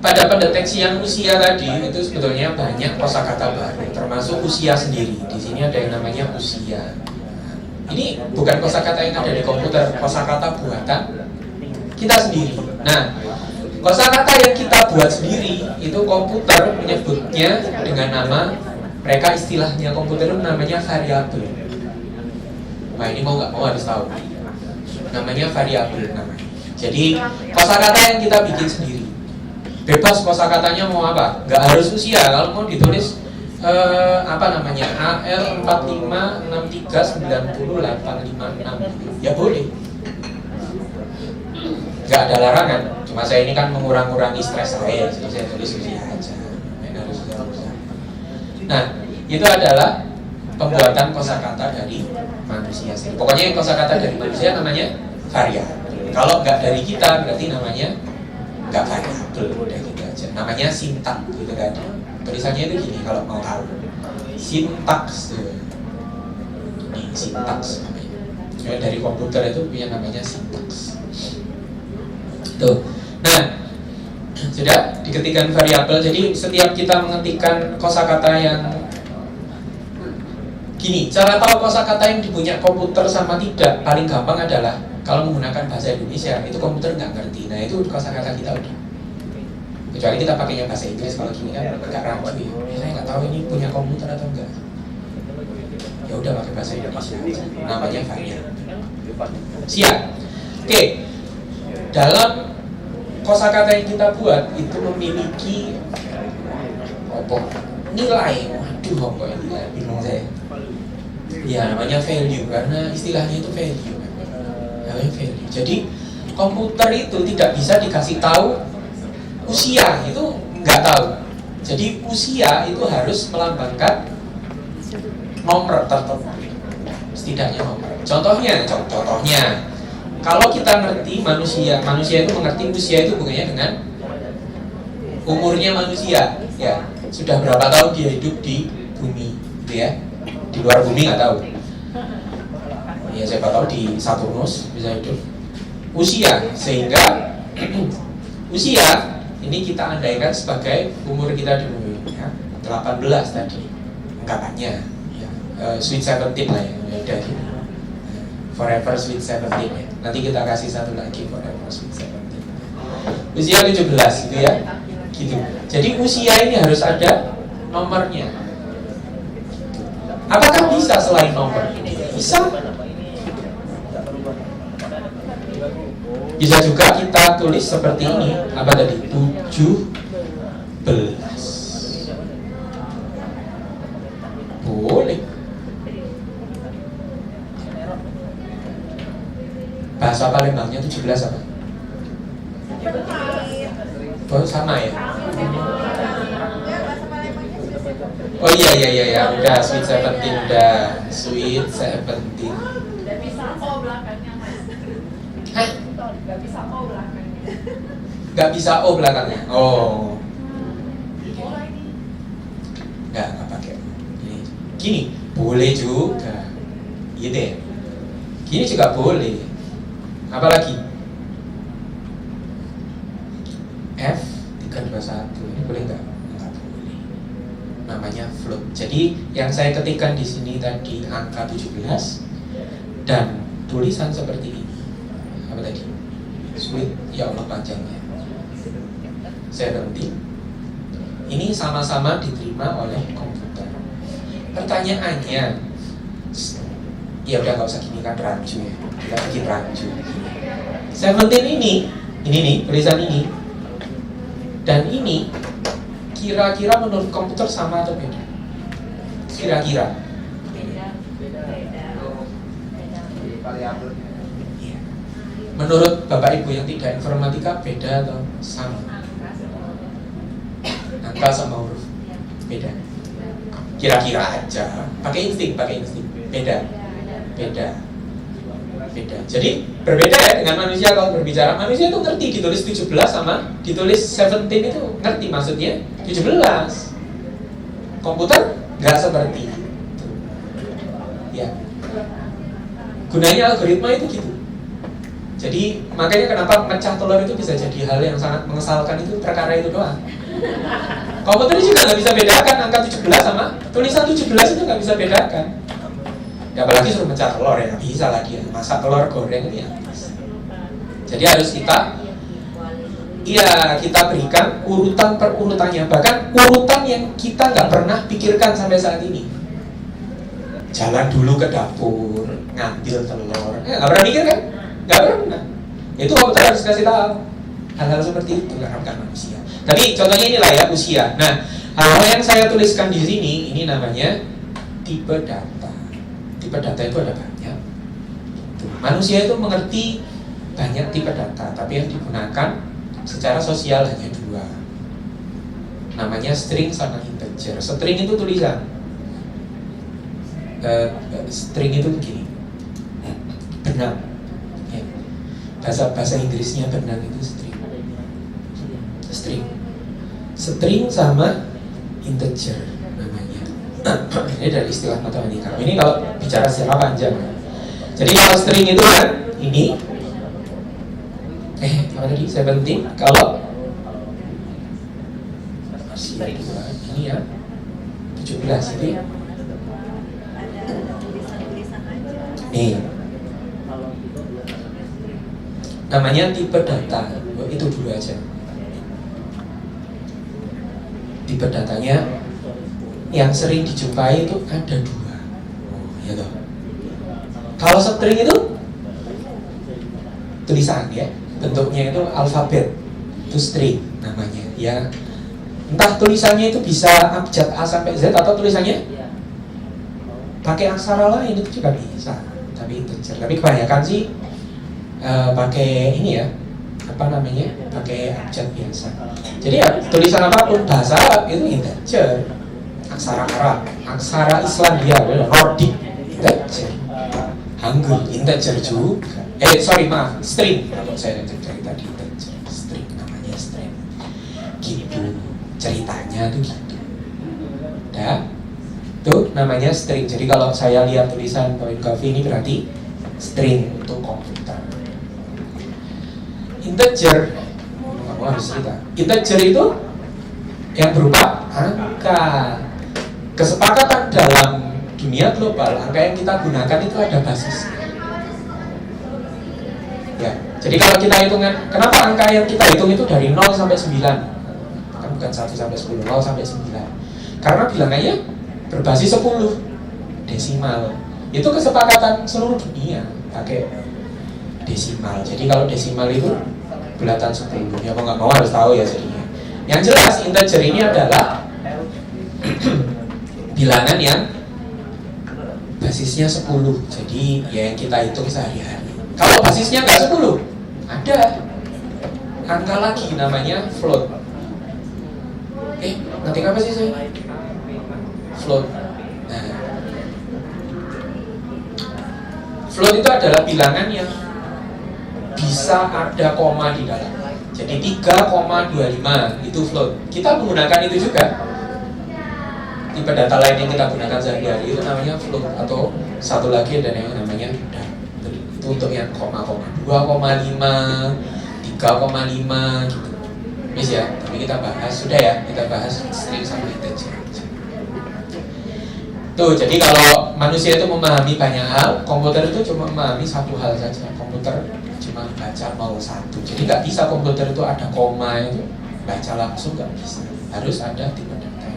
Pada pendeteksi yang usia tadi itu sebetulnya banyak kosakata baru, termasuk usia sendiri. Di sini ada yang namanya usia. Ini bukan kosakata yang ada di komputer, kosakata buatan kita sendiri. Nah, kosakata yang kita buat sendiri itu komputer menyebutnya dengan nama, mereka istilahnya komputer itu namanya variabel. Nah, ini mau nggak mau harus tahu. Namanya variabel namanya. Jadi kosakata yang kita bikin sendiri. Bebas kosakatanya mau apa? Nggak harus usia. Kalau mau ditulis apa namanya, AL 456390856 ya boleh, nggak ada larangan. Cuma saya ini kan mengurangi stres saya, jadi saya tulis usia aja. Nah, itu adalah pembuatan kosakata dari manusia sendiri. Pokoknya kosakata dari manusia namanya variabel. Kalau nggak dari kita berarti namanya nggak variabel, udah gitu aja. Namanya sintaks gitu kan. Tulisannya itu gini kalau mau tahu. Sintaks. Ini sintaks namanya. Cuma dari komputer itu punya namanya sintaks. Tuh. Nah, sudah diketikkan variabel. Jadi setiap kita mengetikkan kosakata yang gini, cara tahu kosakata yang dipunya komputer sama tidak paling gampang adalah kalau menggunakan bahasa Indonesia, itu komputer nggak ngerti. Nah, itu kosakata kita udah. Kecuali kita pakainya bahasa Inggris, kalau gini kan agak ragu ya. Saya nggak tahu ini punya komputer atau enggak. Ya udah pakai bahasa Indonesia. Namanya variabel. Siap. Oke. Dalam kosakata yang kita buat itu memiliki nilai. Waduh, apa ini nilai? Bingung saya. Ya, namanya value karena istilahnya itu value. Namanya value. Jadi komputer itu tidak bisa dikasih tahu usia, itu nggak tahu. Jadi usia itu harus melambangkan nomor tertentu, setidaknya nomor. Contohnya, kalau kita ngerti manusia itu mengerti usia itu bukannya dengan umurnya manusia, ya sudah berapa tahun dia hidup di bumi, gitu ya. Di luar bumi nggak tahu. Ya siapa tahu di Saturnus bisa hidup. Usia, sehingga usia ini kita andaikan sebagai umur kita di bumi ya, 18 tadi angkatannya ya, Sweet 17 lah ya, udah gitu. Forever Sweet 17 ya. Nanti kita kasih satu lagi Forever Sweet 17. Usia 17 gitu ya. Gitu. Jadi usia ini harus ada nomornya. Apakah bisa selain nomor? Bisa. Bisa juga kita tulis seperti ini. Apa tadi? 17. Boleh. Bahasa Palembangnya 17 apa? Oh, sama ya? Oh iya, udah Sweet 17 udah. Sweet 17. Hah? Gak bisa O belakangnya. Oh. Gak pakai. Gini, boleh juga. Gitu ya. Gini juga boleh. Apalagi? F321. Ini boleh nggak? Nggak boleh. Namanya float. Jadi yang saya ketikkan di sini tadi angka 17 dan tulisan seperti ini. Apa tadi? Sweet, ya Allah panjangnya. 17. Ini sama-sama diterima oleh komputer. Pertanyaannya, ya udah nggak usah gini kan rancu ya, kita bikin rancu. 17 ini nih tulisan ini, dan ini kira-kira menurut komputer sama atau beda? Kira-kira. Menurut Bapak Ibu yang tidak informatika beda atau sama? Angka sama huruf beda. Kira-kira aja. Pakai insting. Beda. Jadi berbeda ya dengan manusia kalau berbicara. Manusia itu ngerti ditulis 17 sama ditulis 17 itu ngerti maksudnya 17. Komputer nggak seperti itu. Ya. Gunanya algoritma itu gitu. Jadi makanya kenapa mecah telur itu bisa jadi hal yang sangat mengesalkan itu perkara itu doang. Komputer juga nggak bisa bedakan angka 17 sama tulisan 17 itu nggak bisa bedakan. Ya apalagi suruh mecah telur ya nggak bisa lagi ya. Masak telur goreng ini ya bisa. Jadi harus kita berikan urutan per urutannya, bahkan urutan yang kita nggak pernah pikirkan sampai saat ini. Jalan dulu ke dapur, ngambil telur, nggak pernah mikir kan? Nggak pernah. Itu komputer harus kasih tahu hal-hal seperti itu karena bukan manusia. Tapi contohnya inilah ya usia. Nah, hal yang saya tuliskan di sini ini namanya tipe data. Tipe data itu ada banyak. Manusia itu mengerti banyak tipe data, tapi yang digunakan secara sosial hanya dua. Namanya string sama integer. String itu tulisan. String itu begini. Benang. Ya. Bahasa Inggrisnya benang itu string sama integer namanya. Ini dari istilah matematika. Ini kalau bicara secara panjang. Jadi kalau string itu kan ini apa tadi? 17. Kalau ini ya 17 ini. Nih. Namanya tipe data. Itu dulu aja. Tipe datanya yang sering dijumpai itu ada dua. Ya toh. Kalau string itu tulisan ya, bentuknya itu alfabet, itu string namanya. Ya, entah tulisannya itu bisa abjad A sampai Z atau tulisannya pakai aksara lain itu juga bisa. Tapi integer. Tapi kebanyakan sih pakai ini ya, apa namanya, pakai abjad biasa. Jadi ya tulisan apapun bahasa Arab itu integer, aksara Arab, aksara Islandia, Nordik integer, Hangul integer juga. String. Kalau saya cerita tadi integer, string namanya string. Gitu ceritanya tuh gitu. Dah, tuh namanya string. Jadi kalau saya lihat tulisan Point Coffee ini berarti string untuk komputer. Integer, kamu harus cerita. Integer itu yang berupa angka. Kesepakatan dalam dunia global, angka yang kita gunakan itu ada basis. Ya, jadi kalau kita hitungan, kenapa angka yang kita hitung itu dari 0 sampai 9? Kan bukan 1 sampai 10, 0 sampai 9. Karena bilangannya berbasis 10 desimal. Itu kesepakatan seluruh dunia pakai desimal. Jadi kalau desimal itu bulatan 10. Ya mau nggak mau harus tahu ya jadinya. Yang jelas integer ini adalah bilangan yang basisnya 10. Jadi ya yang kita hitung sehari-hari. Kalau basisnya nggak 10, ada angka lagi namanya float. Ngetik apa sih saya? Float. Nah, float itu adalah bilangan yang bisa ada koma di dalam. Jadi 3,25 itu float. Kita menggunakan itu juga. Tipe data lain yang kita gunakan sehari-hari itu namanya float, atau satu lagi ada yang namanya double. Itu untuk yang koma-koma 2,5, 3,5 gitu. Bis ya, tapi kita bahas sudah ya, kita bahas string sama integer. Tuh, jadi kalau manusia itu memahami banyak hal, komputer itu cuma memahami satu hal saja. Komputer cuma baca 01. Jadi nggak bisa komputer itu ada koma itu baca langsung, nggak bisa. harus ada tipe data.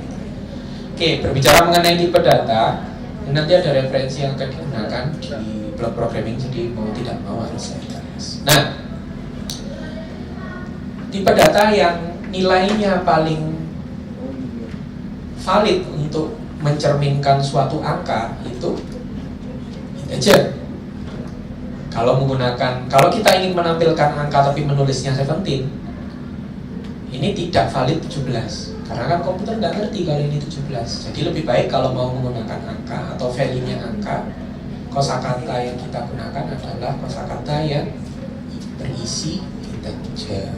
Oke, berbicara mengenai tipe data, nanti ada referensi yang akan digunakan di blog programming, jadi mau tidak mau harus saya bahas. Nah, tipe data yang nilainya paling valid untuk mencerminkan suatu angka itu integer. Kalau kita ingin menampilkan angka tapi menulisnya 17, ini tidak valid 17. Karena kan komputer nggak ngerti kalau ini 17. Jadi lebih baik kalau mau menggunakan angka atau value-nya angka, kosakata yang kita gunakan adalah kosakata yang berisi integer.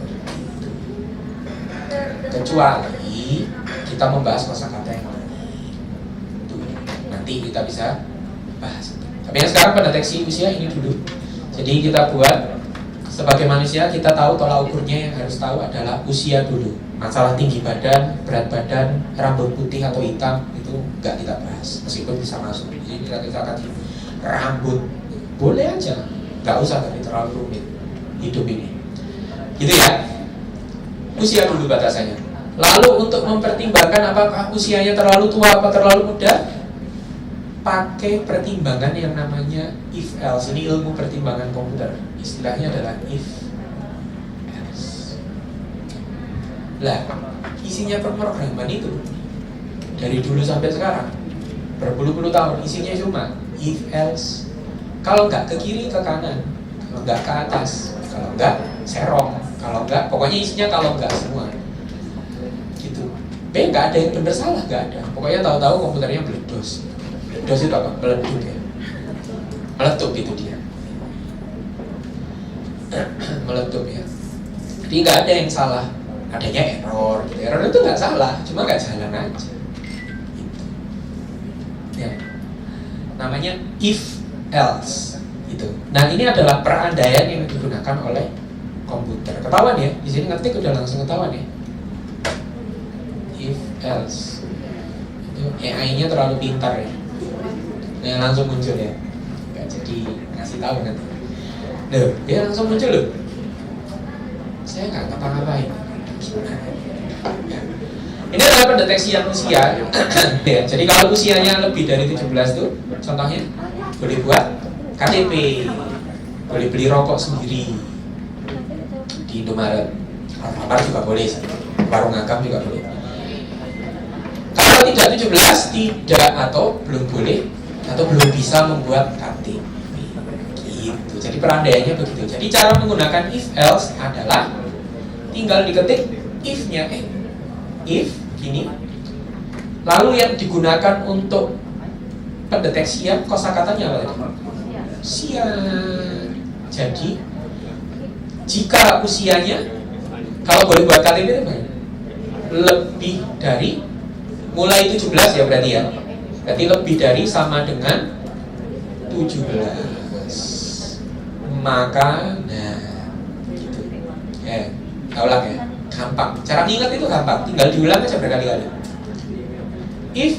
Kecuali kita membahas kosakata yang lain. Nanti kita bisa bahas. Tapi yang sekarang pendeteksi usia ini dulu. Jadi kita buat sebagai manusia, kita tahu tolak ukurnya yang harus tahu adalah usia dulu. Masalah tinggi badan, berat badan, rambut putih atau hitam itu nggak kita bahas, meskipun bisa masuk. Jadi kita kasih rambut boleh aja, nggak usah tapi terlalu rumit hidup ini. Gitu ya. Usia dulu batasannya. Lalu untuk mempertimbangkan apakah usianya terlalu tua atau terlalu muda, pakai pertimbangan yang namanya if else. Ini ilmu pertimbangan komputer. Istilahnya adalah if else. Lah, isinya pemrograman itu dari dulu sampai sekarang berpuluh-puluh tahun isinya cuma if else. Kalau enggak ke kiri ke kanan, kalau enggak ke atas, kalau enggak serong, kalau enggak pokoknya isinya kalau enggak semua. Gitu. Enggak ada yang benar salah, enggak ada. Pokoknya tahu-tahu komputernya meledos. Meledos itu apa? Meledup ya. Meletup itu dia. Meletup ya. Jadi nggak ada yang salah. Adanya error. Gitu. Error itu nggak salah, cuma nggak jalan aja. Gitu. Ya. Namanya if else. Gitu. Nah ini adalah perandaian yang digunakan oleh komputer. Ketahuan ya? Di sini ngetik udah langsung ketahuan ya. If else. Itu AI-nya terlalu pintar ya. Yang langsung muncul ya, nggak jadi ngasih tahu nanti. Loh, dia langsung muncul loh. Saya nggak ngapa-ngapain. Ya. Ini adalah pendeteksian usia. Ya, jadi kalau usianya lebih dari 17 tuh, contohnya boleh buat KTP, boleh beli rokok sendiri di Indomaret, Alfamart juga boleh, warung ngagam juga boleh. Kalau tidak 17, tidak atau belum boleh atau belum bisa membuat KTP gitu. Jadi perandaiannya begitu. Jadi cara menggunakan if else adalah tinggal diketik if-nya if gini. Lalu yang digunakan untuk pendeteksian kosakatanya apa tadi? Usia. Jadi jika usianya kalau boleh buat KTP itu lebih dari mulai 17 ya berarti ya. Berarti lebih dari sama dengan 17. Maka, nah, gitu. Ulang ya, gampang. Cara nginget itu gampang, tinggal diulang aja berkali-kali. If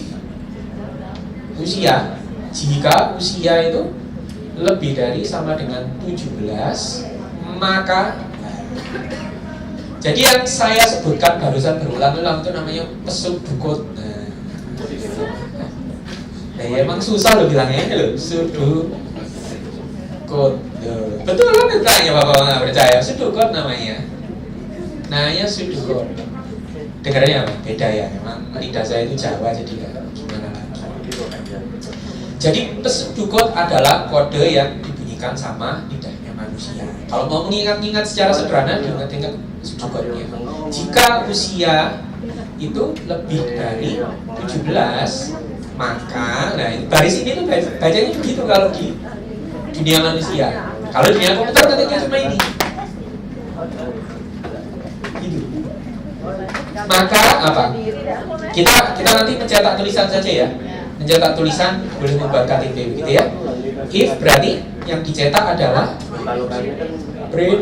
usia, jika usia itu lebih dari sama dengan 17, maka jadi yang saya sebutkan barusan berulang-ulang itu namanya pseudocode. Nah, ya emang susah loh bilangnya ini loh, pseudocode. Betul kan ditanya bapak nggak percaya, pseudocode namanya. Namanya pseudocode. Dengarnya apa? Beda ya, emang lidah saya itu Jawa jadi ya gimana lagi. Jadi pseudocode adalah kode yang dibunyikan sama lidahnya manusia. Kalau mau mengingat-ingat secara sederhana, diingat-ingat pseudocode-nya. Jika usia itu lebih dari 17, maka, nah baris ini tuh bacanya begitu kalau di dunia manusia. Kalau di dunia komputer ketiknya cuma ini. Gitu. Maka apa? Kita nanti mencetak tulisan saja ya. Mencetak tulisan boleh membuat KTP begitu ya. If berarti yang dicetak adalah print.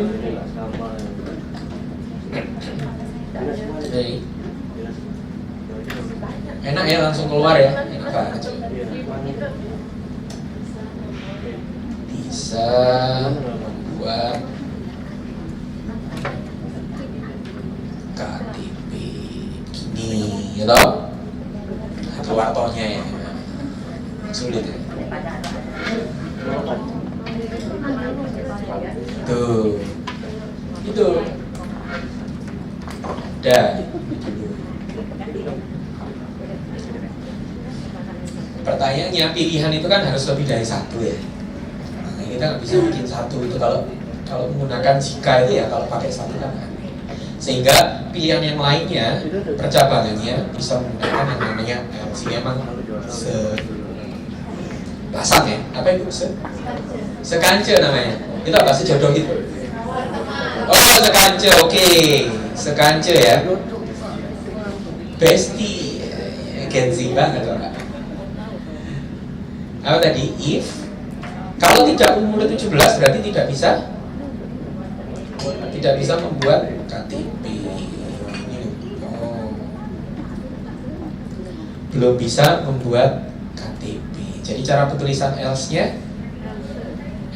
Okay. Enak ya langsung keluar ya. Enak banget. Bisa buat KTP gini. ya toh? Nah, keluar tohnya ya. Sulit ya. Tuh. Itu. Udah. Pertanyaannya, pilihan itu kan harus lebih dari satu ya. Nah, kita nggak bisa bikin satu itu kalau menggunakan jika itu ya, kalau pakai satu kan aneh. Sehingga pilihan yang lainnya, percabangannya bisa menggunakan yang namanya LC. Memang pasang ya, apa itu? Sekance namanya. Itu apa? Sejodoh itu. Oh, sekance, oke. Sekance ya. Bestie, Gen Z banget orang. Apa tadi? If kalau tidak umur 17 berarti tidak bisa membuat KTP. Oh. Belum bisa membuat KTP. Jadi cara penulisan else-nya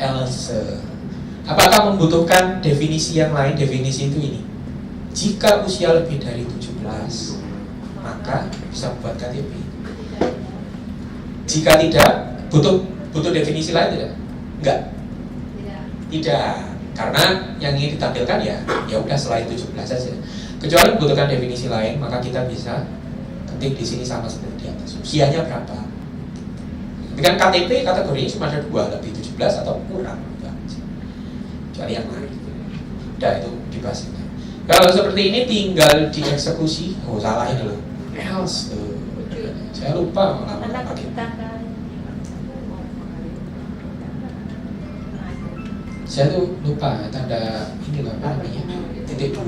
else. Apakah membutuhkan definisi yang lain? Definisi itu ini. Jika usia lebih dari 17, maka bisa membuat KTP. Jika tidak, butuh definisi lain tidak? Enggak. Tidak. Karena yang ingin ditampilkan ya udah selain 17 saja. Kecuali membutuhkan definisi lain, maka kita bisa ketik di sini sama seperti di atas. Usianya berapa? Dengan KTP kategorinya cuma ada 2, lebih 17 atau kurang. Kecuali yang lain. Udah itu dibahas. Kalau seperti ini tinggal dieksekusi. Oh salah ini loh. Else. Saya lupa malah pakai. Saya tuh lupa tanda ini loh, apa namanya, titik 2.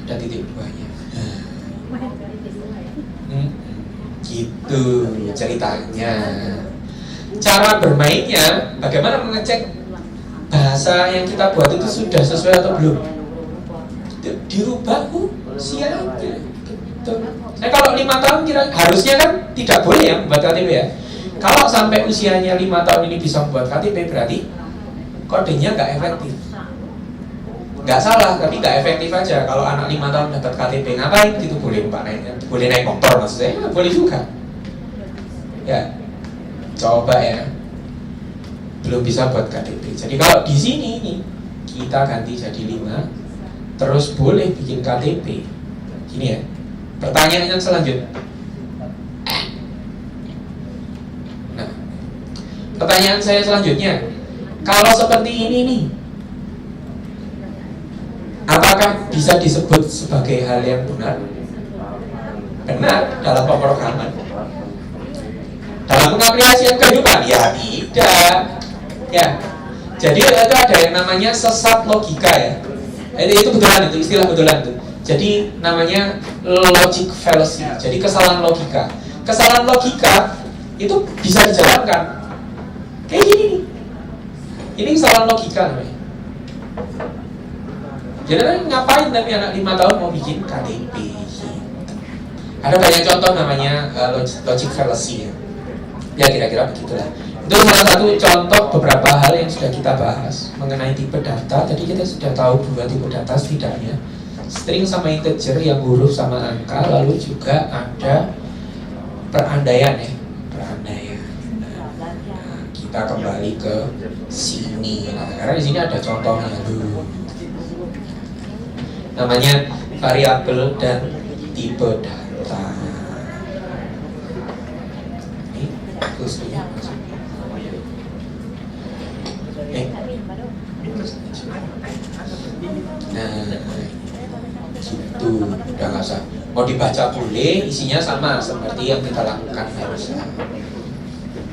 Ada titik 2-nya. Gitu ceritanya. Cara bermainnya, bagaimana mengecek bahasa yang kita buat itu sudah sesuai atau belum? Dirubah usia aja. Gitu. Nah kalau 5 tahun harusnya kan tidak boleh ya membuat KTP ya. Kalau sampai usianya 5 tahun ini bisa membuat KTP berarti kodenya nggak efektif. Nggak salah, tapi nggak efektif aja. Kalau anak 5 tahun dapat KTP ngapain? Itu boleh naik motor maksud saya, boleh juga. Ya, coba ya. Belum bisa buat KTP. Jadi kalau di sini nih kita ganti jadi 5, terus boleh bikin KTP. Gini ya. Pertanyaan yang selanjutnya. Pertanyaan saya selanjutnya, kalau seperti ini nih, apakah bisa disebut sebagai hal yang benar? Benar dalam pemrograman. Dalam pengaplikasian kehidupan, ya tidak. Ya, jadi itu ada yang namanya sesat logika ya. Itu betulan, itu istilah betulan itu. Jadi namanya logic fallacy. Jadi kesalahan logika. Kesalahan logika itu bisa dijalankan. Kayak gini nih. Ini kesalahan logika namanya. Jadi ngapain tapi anak 5 tahun mau bikin KTP? Ada banyak contoh namanya logic fallacy ya. Ya kira-kira begitulah. Itu salah satu contoh beberapa hal yang sudah kita bahas mengenai tipe data. Tadi kita sudah tahu 2 tipe data setidaknya. String sama integer yang huruf sama angka. Lalu juga ada perandaian ya. Kita kembali ke sini. Nah, karena di sini ada contohnya dulu. Namanya variabel dan tipe data. Ini khususnya. Nah, gitu. Udah nggak usah. Mau dibaca boleh, isinya sama seperti yang kita lakukan barusan.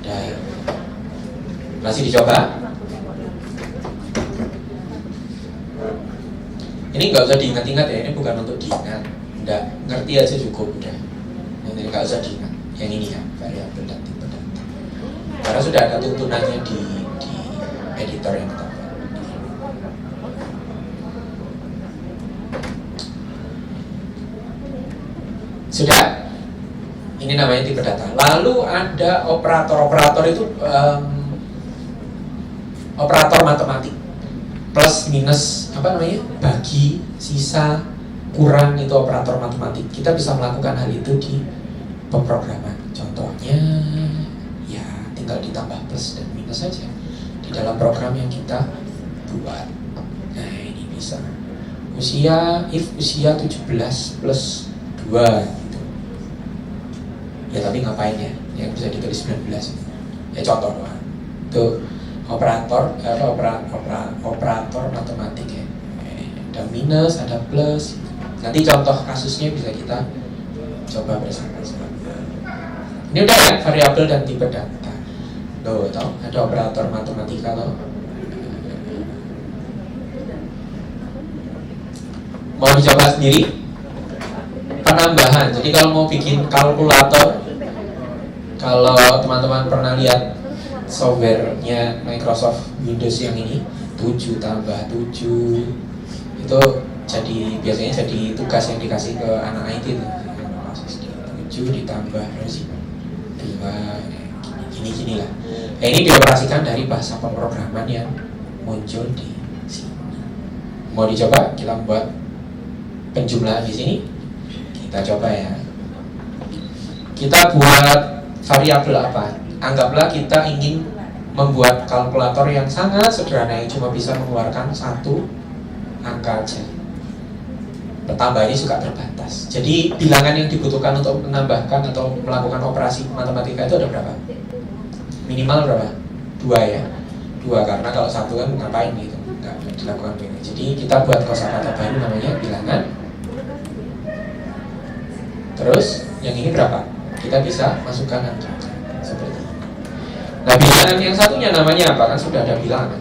Udah. Masih dicoba? Ini nggak usah diingat-ingat ya, ini bukan untuk diingat. Nggak, ngerti aja cukup udah. Ini nggak usah diingat. Yang ini ya, variabel dan tipe data. Karena sudah ada tuntunannya di editor yang kita buat. Sudah? Ini namanya tipe data. Lalu ada operator itu operator matematik, plus minus apa namanya, bagi, sisa, kurang itu operator matematik, kita bisa melakukan hal itu di pemrograman. Contohnya ya tinggal ditambah plus dan minus saja di dalam program yang kita buat. Nah ini bisa if usia 17 plus 2 gitu. Ya tapi ngapain ya, yang bisa ditulis 19 ya contoh doang. Itu operator matematik ya. Ada minus, ada plus. Nanti contoh kasusnya bisa kita coba bersama-sama. Ini udah ya, variabel dan tipe data. Loh, tau ada operator matematika loh. Mau dicoba sendiri? Penambahan. Jadi kalau mau bikin kalkulator, kalau teman-teman pernah lihat softwarenya Microsoft Windows yang ini 7 tambah 7 itu biasanya jadi tugas yang dikasih ke anak IT tuh. 7 ditambah 2 gini lah. Nah, ini dioperasikan dari bahasa pemrograman yang muncul di sini. Mau dicoba kita buat penjumlahan di sini? Kita coba ya. Kita buat variabel apa? Anggaplah kita ingin membuat kalkulator yang sangat sederhana yang cuma bisa mengeluarkan satu angka aja. Pertambahannya juga terbatas. Jadi bilangan yang dibutuhkan untuk menambahkan atau melakukan operasi matematika itu ada berapa? Minimal berapa? 2 ya. 2 karena kalau 1 kan ngapain gitu, nggak dilakukan begini. Jadi kita buat kosakata baru namanya bilangan. Terus yang ini berapa? Kita bisa masukkan angka seperti ini. Nah bilangan yang satunya namanya apa? Kan sudah ada bilangan.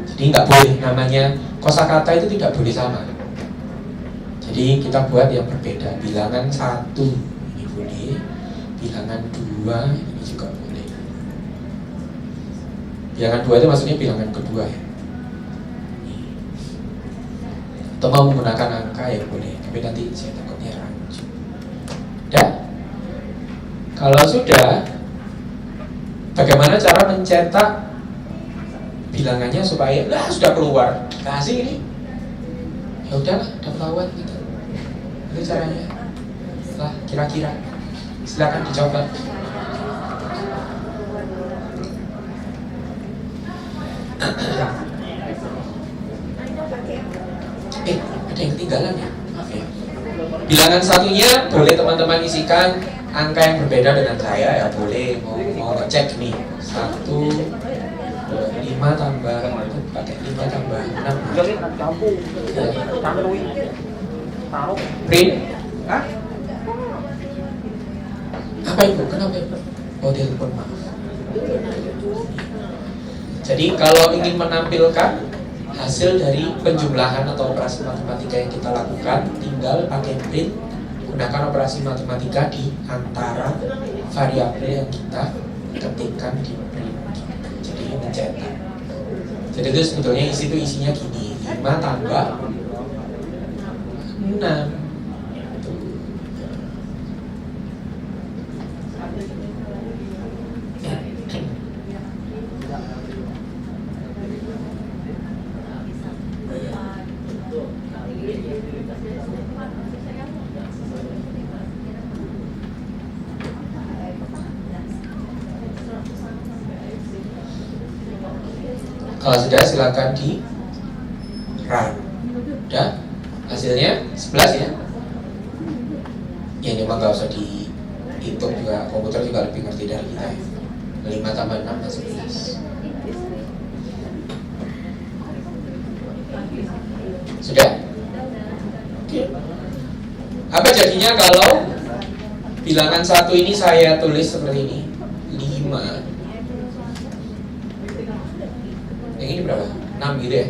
Jadi nggak boleh namanya kosakata itu tidak boleh sama. Jadi kita buat yang berbeda. Bilangan 1 ini boleh, bilangan 2 ini juga boleh. Bilangan 2 itu maksudnya bilangan kedua ya. Atau mau menggunakan angka ya boleh, tapi nanti saya takutnya rancu. Dan kalau sudah, bagaimana cara mencetak bilangannya supaya sudah keluar kasih ini? Ya udahlah, udah ketahuan gitu. Itu caranya. Lah kira-kira silakan dicoba. Ada yang ketinggalan ya? Maaf ya. Bilangan satunya boleh teman-teman isikan angka yang berbeda dengan saya ya boleh. Mau ngecek nih 1 5 tambah pakai 5 tambah 6 print. Apa itu? Kenapa itu? Oh telepon, maaf. Jadi kalau ingin menampilkan hasil dari penjumlahan atau operasi matematika yang kita lakukan, tinggal pakai print, gunakan operasi matematika di antara variabel yang kita ketikkan di print. Jadi mencetak. Jadi itu sebetulnya isinya gini, 5 tambah 6. Kalau sudah silakan di run. Udah hasilnya 11 ya. Ya ini mah gak usah dihitung juga, komputer juga lebih ngerti dari kita ya. 5 tambah 6 dan 11. Sudah? Oke. Apa jadinya kalau bilangan 1 ini saya tulis seperti ini 5. Yang ini berapa? 6 gitu ya?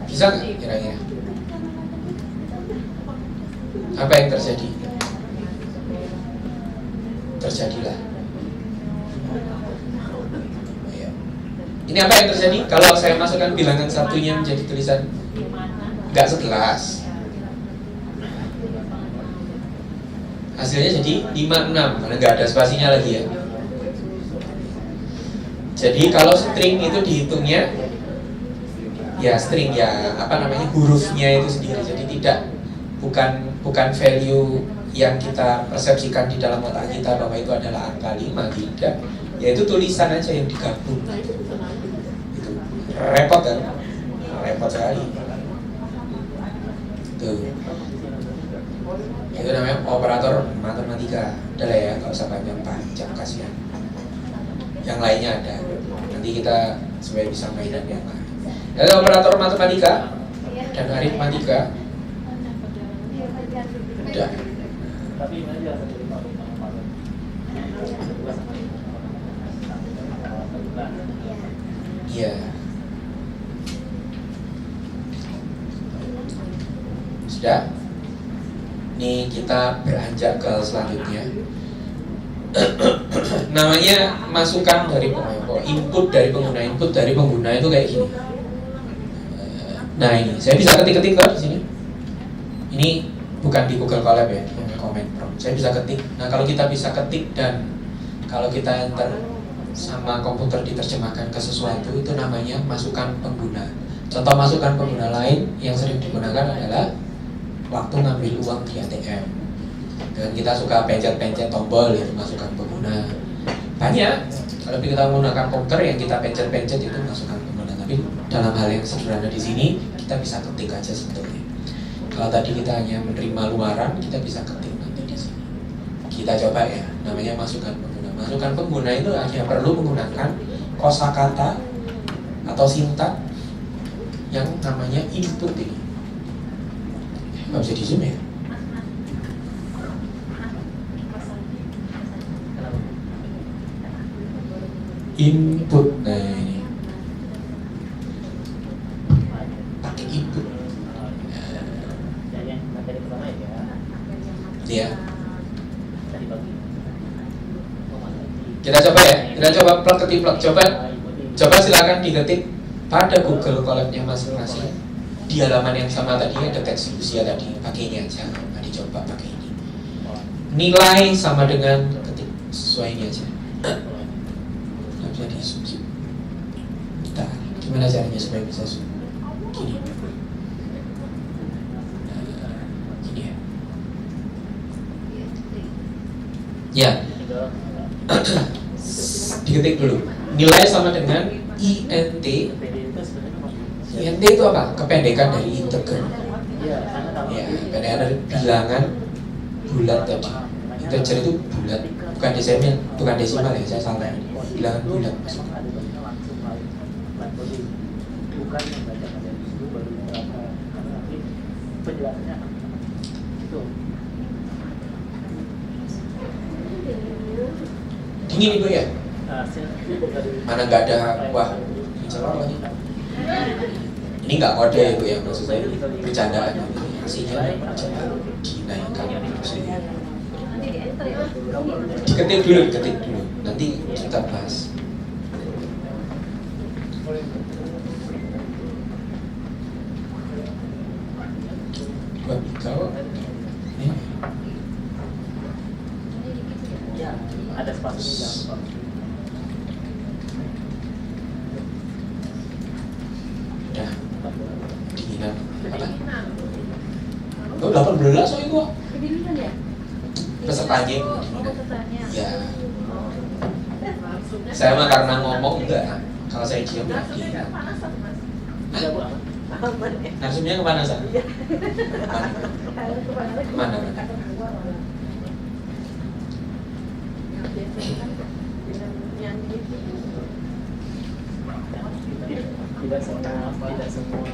Bisa nggak kira-kira? Apa yang terjadi? Terjadilah. Ini apa yang terjadi? Kalau saya masukkan bilangan satunya menjadi tulisan nggak 11, hasilnya jadi 56, karena nggak ada spasinya lagi ya. Jadi kalau string itu dihitungnya ya string ya apa namanya hurufnya itu sendiri. Jadi bukan value yang kita persepsikan di dalam otak kita bahwa itu adalah angka 5, tidak. Yaitu tulisan aja yang digabung. Itu repot kan? Repot sekali. Tuh. Itu namanya operator matematika. Udah lah ya, nggak usah panjang kasihan. Yang lainnya ada. Nanti kita supaya bisa mainan yang lain. Ada operator matematika dan aritmatika. Udah. Iya. Sudah. Nih kita beranjak ke selanjutnya. Namanya masukan dari pengguna, input dari pengguna itu kayak gini. Nah ini, saya bisa ketik-ketik di sini. Ini bukan di Google Colab ya, ini comment prompt. Saya bisa ketik. Nah kalau kita bisa ketik dan kalau kita enter sama komputer diterjemahkan ke sesuatu, itu namanya masukan pengguna. Contoh masukan pengguna lain yang sering digunakan adalah waktu ngambil uang di ATM. Dan kita suka pencet-pencet tombol itu masukan pengguna. Banyak. Kalau kita menggunakan komputer yang kita pencet-pencet itu masukan pengguna. Tapi dalam hal yang sederhana di sini kita bisa ketik aja sebetulnya. Kalau tadi kita hanya menerima luaran, kita bisa ketik nanti di sini. Kita coba ya, namanya masukan pengguna. Masukan pengguna itu hanya perlu menggunakan kosakata atau sintak yang namanya input ini. Nggak bisa di zoom ya? Input, nah ini pakai input. Ya. Kita coba ya, kita coba ketik plug. Coba silakan diketik pada Google Colab-nya masing-masing. Di halaman yang sama tadi ada teks usia tadi, pakai ini aja. Mari coba pakai ini. Nilai sama dengan ketik sesuai ini aja. Nggak bisa di zoom sih. Nah, gimana caranya supaya bisa zoom? Gini. Gini ya. Ya. Diketik dulu. Nilai sama dengan INT. INT itu apa? Kependekan dari integer. Ya, kependekan dari bilangan bulat tadi. Integer itu bulat, bukan desimal ya, saya salah. Bilangan bulat maksudnya. Dingin ibu ya? Mana nggak ada, wah ini salah lagi. Ini nggak kode ya ibu ya, maksud saya bercandaan. Aslinya dinaikkan maksudnya. Diketik dulu, nanti kita bahas. Kau ada spasi udah dinginan apa? Oh 18 soalnya gua. Pesertanya ya. Saya mah karena ngomong enggak. Kalau saya diam berarti. Narsumnya kepanasan. Mana? tidak semua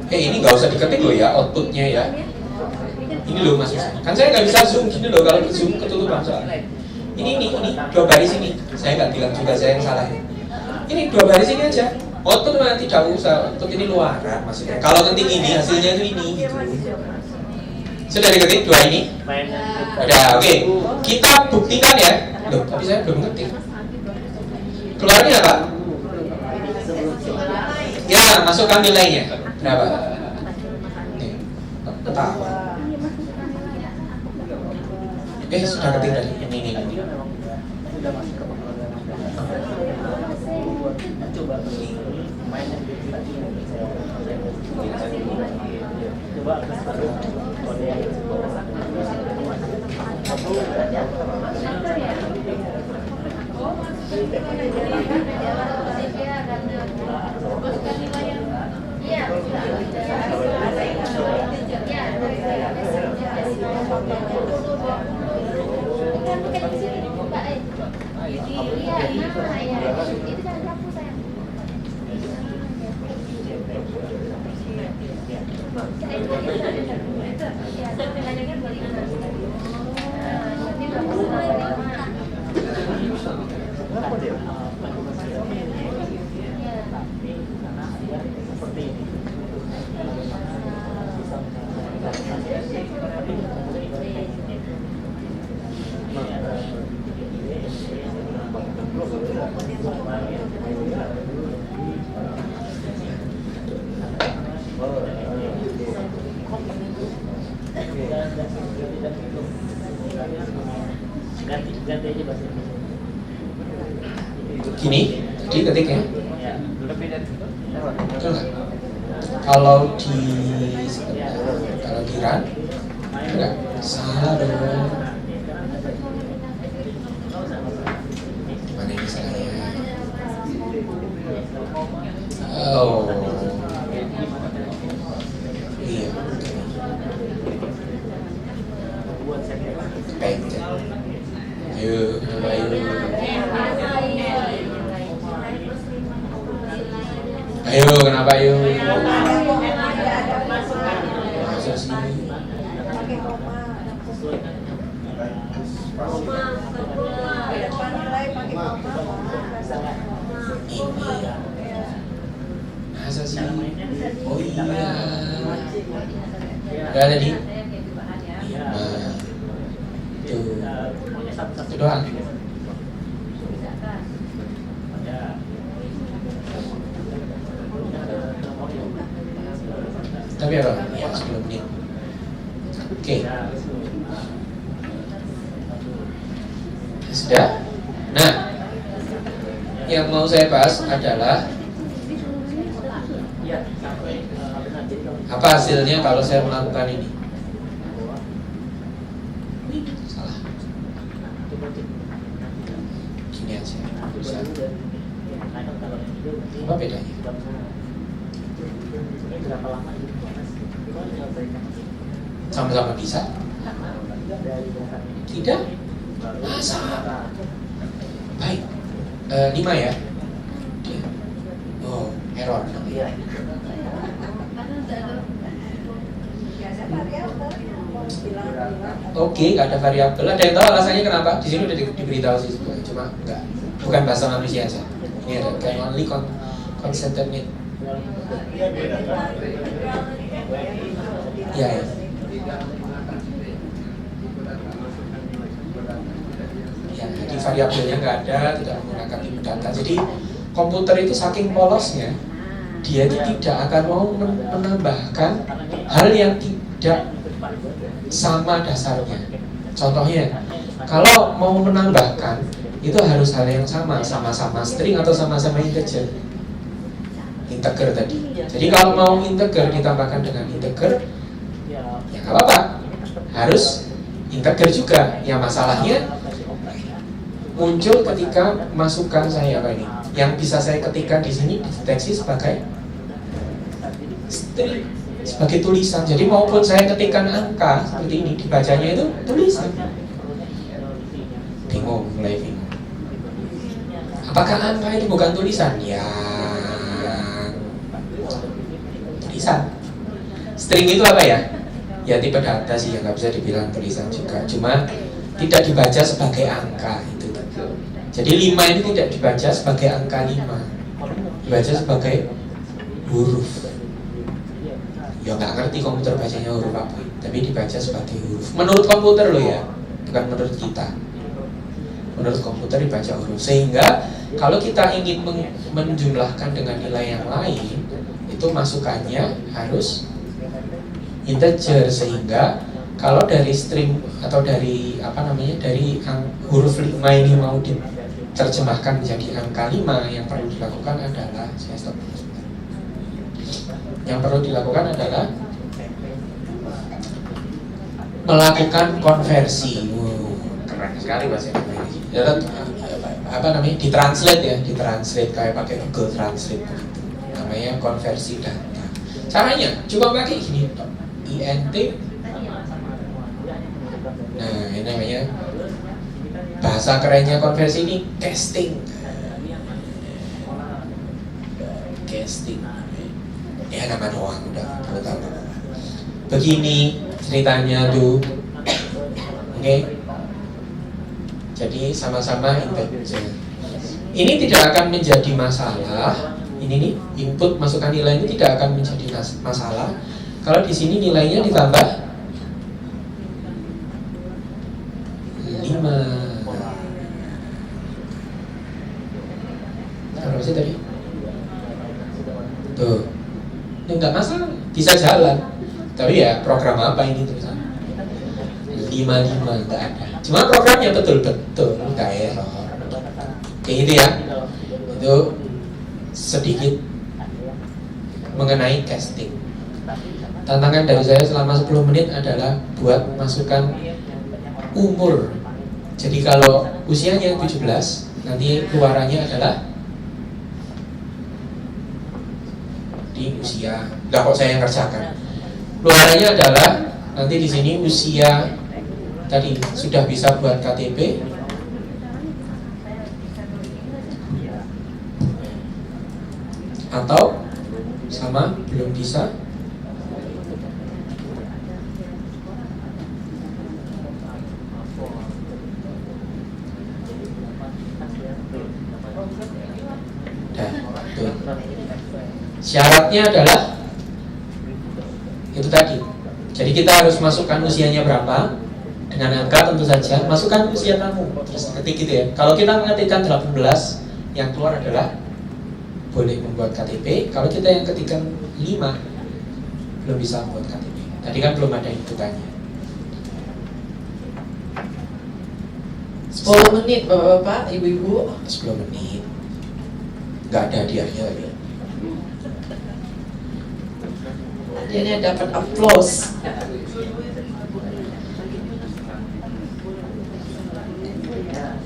ini nggak usah diketik loh ya outputnya ya. Ini loh mas, kan saya nggak bisa zoom gini loh, kalau zoom ketutupan soalnya. Ini 2 baris ini, saya nggak bilang juga saya yang salah. Ini 2 baris ini aja. Output mah tidak usah, output ini luaran maksudnya. Kalau ketik ini hasilnya itu ini gitu. Sudah diketik 2 ini? Udah, oke. Kita buktikan ya. Loh, tapi saya belum ngetik. Keluarnya apa? Ya, masukkan nilainya. Berapa? Nih, ketawa. Sudah ketik tadi. Ini. sudah masuk ke pemrograman dasar, coba main yang tadi coba baru kode yang gini, jadi ketiknya betul nggak? Kalau di run enggak, salah dong. Mana ini salahnya? Oh iya, pencet. Ayo, ayo, kenapa ayo? Masa sih? Masa sih? Oh iya. Udah tadi? Nah, tuh. Itu doang. Tapi apa? Ya, 10 menit. Oke. Sudah? Nah, yang mau saya bahas adalah apa hasilnya kalau saya melakukan ini? Salah. Gini aja. Bisa. Apa bedanya? Sama-sama bisa? Tidak? Masa? Baik. 5 ya? Oh, error. Oke, nggak ada variabel. Ada yang tahu alasannya kenapa? Di sini udah diberitahu sih sebenarnya. Cuma nggak, bukan bahasa manusia aja. Ini ada kayak only consented need. Ya, ya. Ya, jadi variabelnya nggak ada, tidak menggunakan tipe data. Jadi komputer itu saking polosnya, dia itu tidak akan mau menambahkan hal yang tidak sama dasarnya. Contohnya, kalau mau menambahkan itu harus hal yang sama-sama string atau sama-sama integer. Integer tadi. Jadi kalau mau integer ditambahkan dengan integer, ya nggak apa-apa. Harus integer juga. Ya masalahnya muncul ketika masukan saya apa ini? Yang bisa saya ketikkan di sini dideteksi sebagai string, sebagai tulisan. Jadi maupun saya ketikkan angka seperti ini, dibacanya itu tulisan. Bingung, mulai bingung. Apakah angka itu bukan tulisan? Ya, tulisan. String itu apa ya? Ya tipe data sih, yang nggak bisa dibilang tulisan juga. Cuma tidak dibaca sebagai angka itu. Jadi 5 ini tidak dibaca sebagai angka 5, dibaca sebagai huruf. Ya nggak ngerti komputer bacanya huruf apa, tapi dibaca sebagai huruf. Menurut komputer loh ya, bukan menurut kita. Menurut komputer dibaca huruf. Sehingga kalau kita ingin menjumlahkan dengan nilai yang lain, itu masukannya harus integer. Sehingga kalau dari string atau dari dari huruf 5 ini mau diterjemahkan menjadi angka 5, yang perlu dilakukan adalah melakukan konversi. Keren sekali bahasa Indonesia. Ditranslate kayak pakai Google Translate begitu. Namanya konversi data. Caranya cuma pakai gini, INT. Nah, ini namanya bahasa kerennya konversi ini casting. Ya nama doang udah tahu. Begini ceritanya tuh. Oke. Jadi sama-sama intelligent. Ini tidak akan menjadi masalah. Ini nih input masukan nilai ini tidak akan menjadi masalah kalau di sini nilainya ditambah 5. Berapa sih tadi? Tuh, ini nggak masalah, bisa jalan. Tapi ya program apa ini tulisan? 55 nggak ada. Cuma programnya betul-betul nggak error. Kayak gitu ya. Itu sedikit mengenai casting. Tantangan dari saya selama 10 menit adalah buat masukkan umur. Jadi kalau usianya 17, nanti keluarannya adalah di usia. Enggak kok saya yang kerjakan. Keluarannya adalah nanti di sini usia tadi sudah bisa buat KTP. Atau sama belum bisa. Syaratnya adalah itu tadi. Jadi kita harus masukkan usianya berapa dengan angka tentu saja. Masukkan usia kamu terus ketik gitu ya. Kalau kita mengetikkan 18, yang keluar adalah boleh membuat KTP. Kalau kita yang ketikkan 5 belum bisa membuat KTP. Tadi kan belum ada inputannya. 10 menit Bapak-bapak, Ibu-ibu. 10 menit. Gak ada hadiahnya lagi. Hadiahnya dapat aplaus.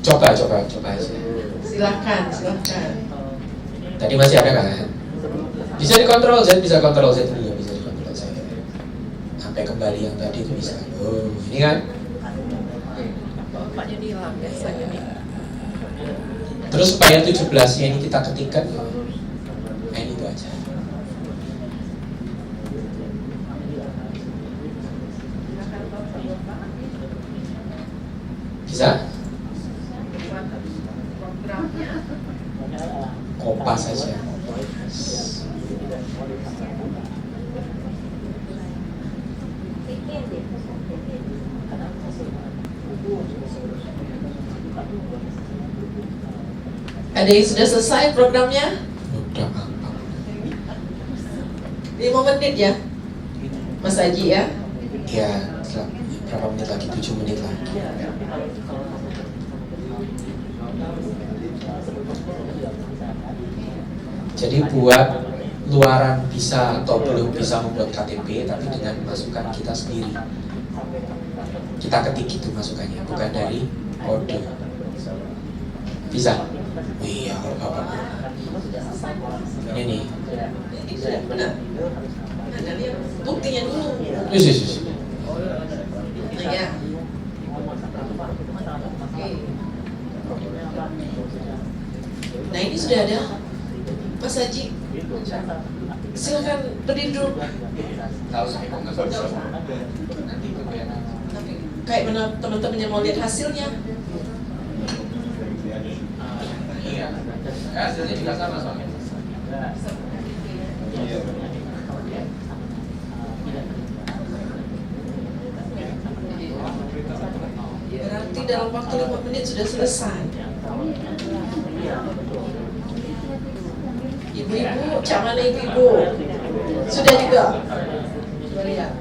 Coba aja. Silahkan. Tadi masih ada kan? Bisa dikontrol Z, bisa kontrol Z ini ya, bisa dikontrol Z. Sampai kembali yang tadi itu bisa. Oh, ini kan? Bapaknya hilang biasanya nih. Terus supaya 17-nya ini kita ketikkan, nah itu aja. Bisa? Kopas saja. Ada yang sudah selesai programnya? Udah gampang. 5 menit ya, Mas Haji ya? Ya, berapa menit lagi? 7 menit lagi. Jadi buat luaran bisa atau belum bisa membuat KTP, tapi dengan masukan kita sendiri. Kita ketik itu masukannya, bukan dari kode. Bisa? Iya, apa-apa. Ini nih. Benar. Ada lihat buktinya dulu. Yes. Nah ya. Oke. Nah ini sudah ada, Mas Haji. Silakan berdiri dulu. Tapi kayak mana teman-teman yang mau lihat hasilnya? Iya. Hasilnya juga sama soalnya. Berarti dalam waktu 5 menit sudah selesai. Ibu-ibu, cak mana ibu-ibu? Sudah juga? Coba lihat.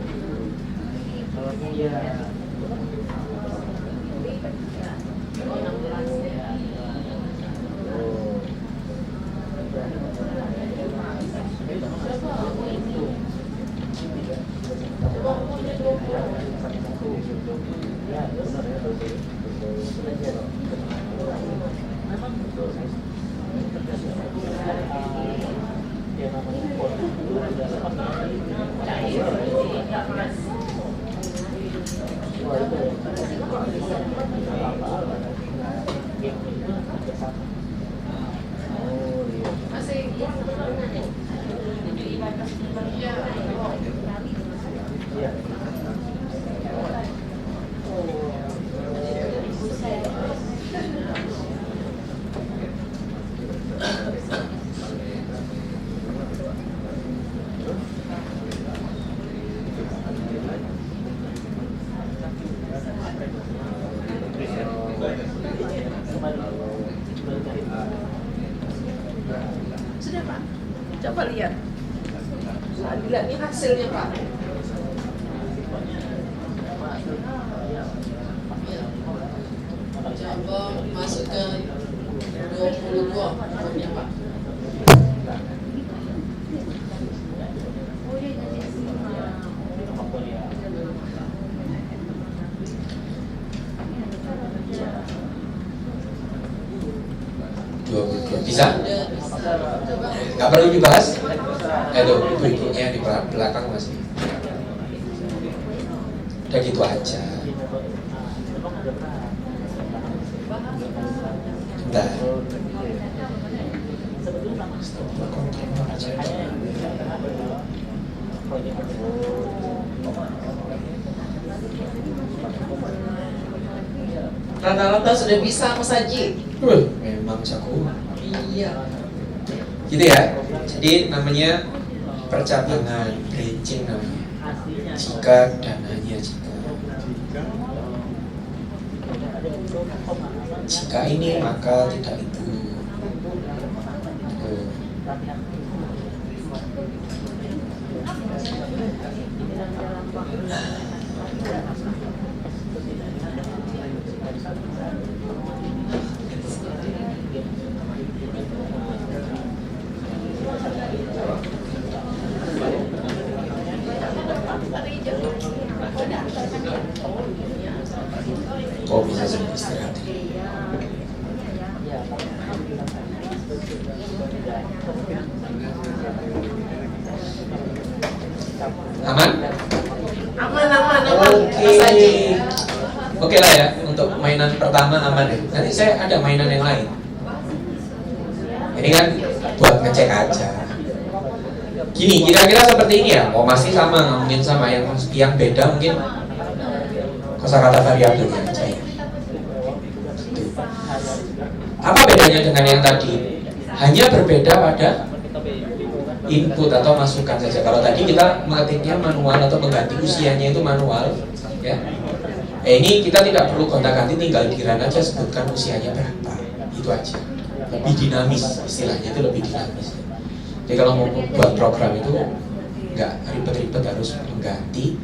Sudah Pak, coba lihat. Lihat ini hasilnya Pak. Coba masukkan 22 formnya Pak. Bisa? Nggak perlu dibahas? Aduh, ibu-ibunya di belakang masih. Udah gitu aja. Bentar. Rata-rata sudah bisa Mas Haji. Memang jago. Iya. Gitu ya. Jadi namanya percabangan bridging namanya. Jika dananya jika ini maka tidak itu. Kok bisa sampai istirahat? Aman? Aman. Oke. Mas Haji. Oke lah ya, untuk mainan pertama aman ya. Nanti saya ada mainan yang lain. Ini kan buat ngecek aja. Gini, kira-kira seperti ini ya. Oh masih sama, mungkin sama. Yang beda mungkin kosakata variabelnya aja ya. Apa bedanya dengan yang tadi? Hanya berbeda pada input atau masukan saja. Kalau tadi kita mengetiknya manual atau mengganti usianya itu manual, ya. Ini kita tidak perlu gonta-ganti, tinggal di run aja sebutkan usianya berapa, itu aja. Lebih dinamis, istilahnya itu lebih dinamis. Jadi kalau mau buat program itu nggak ribet-ribet harus mengganti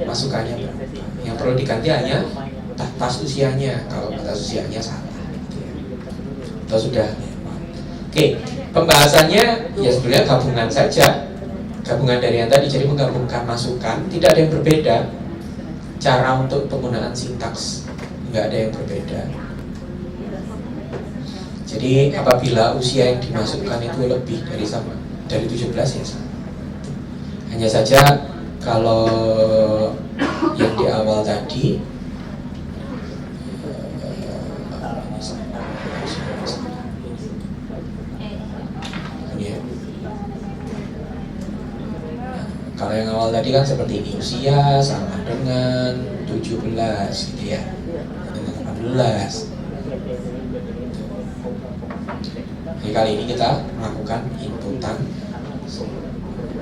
masukannya berapa. Yang perlu diganti hanya batas usianya. Kalau batas usianya salah, gitu ya. Atau sudah. Oke, pembahasannya ya sebenarnya gabungan saja. Gabungan dari yang tadi, jadi menggabungkan masukan, tidak ada yang berbeda. Cara untuk penggunaan sintaks nggak ada yang berbeda. Jadi apabila usia yang dimasukkan itu lebih dari 17 ya sama. Hanya saja kalau yang di awal tadi kalau yang awal tadi kan seperti ini, usia sama dengan 17 gitu ya, dengan 18. Jadi kali ini kita melakukan inputan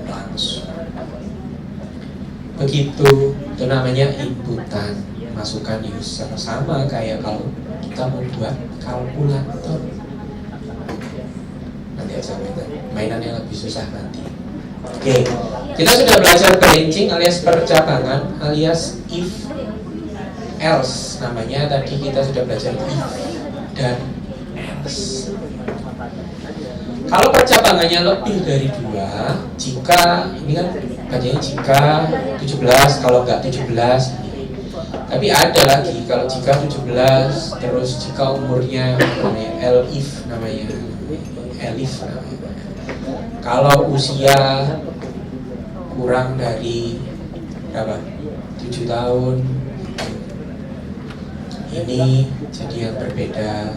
langsung. Begitu, itu namanya inputan, masukan user. Sama kayak kalau kita membuat kalkulator. Nanti aja mainan yang lebih susah nanti. Oke, kita sudah belajar branching alias percabangan alias if else namanya. Tadi kita sudah belajar if dan else. Kalau percabangannya lebih dari 2, jika ini kan bacanya jika 17, kalau enggak 17. Tapi ada lagi kalau jika 17, terus jika umurnya namanya elif namanya. Elif namanya. Kalau usia kurang dari berapa? 7 tahun. Ini jadi yang berbeda.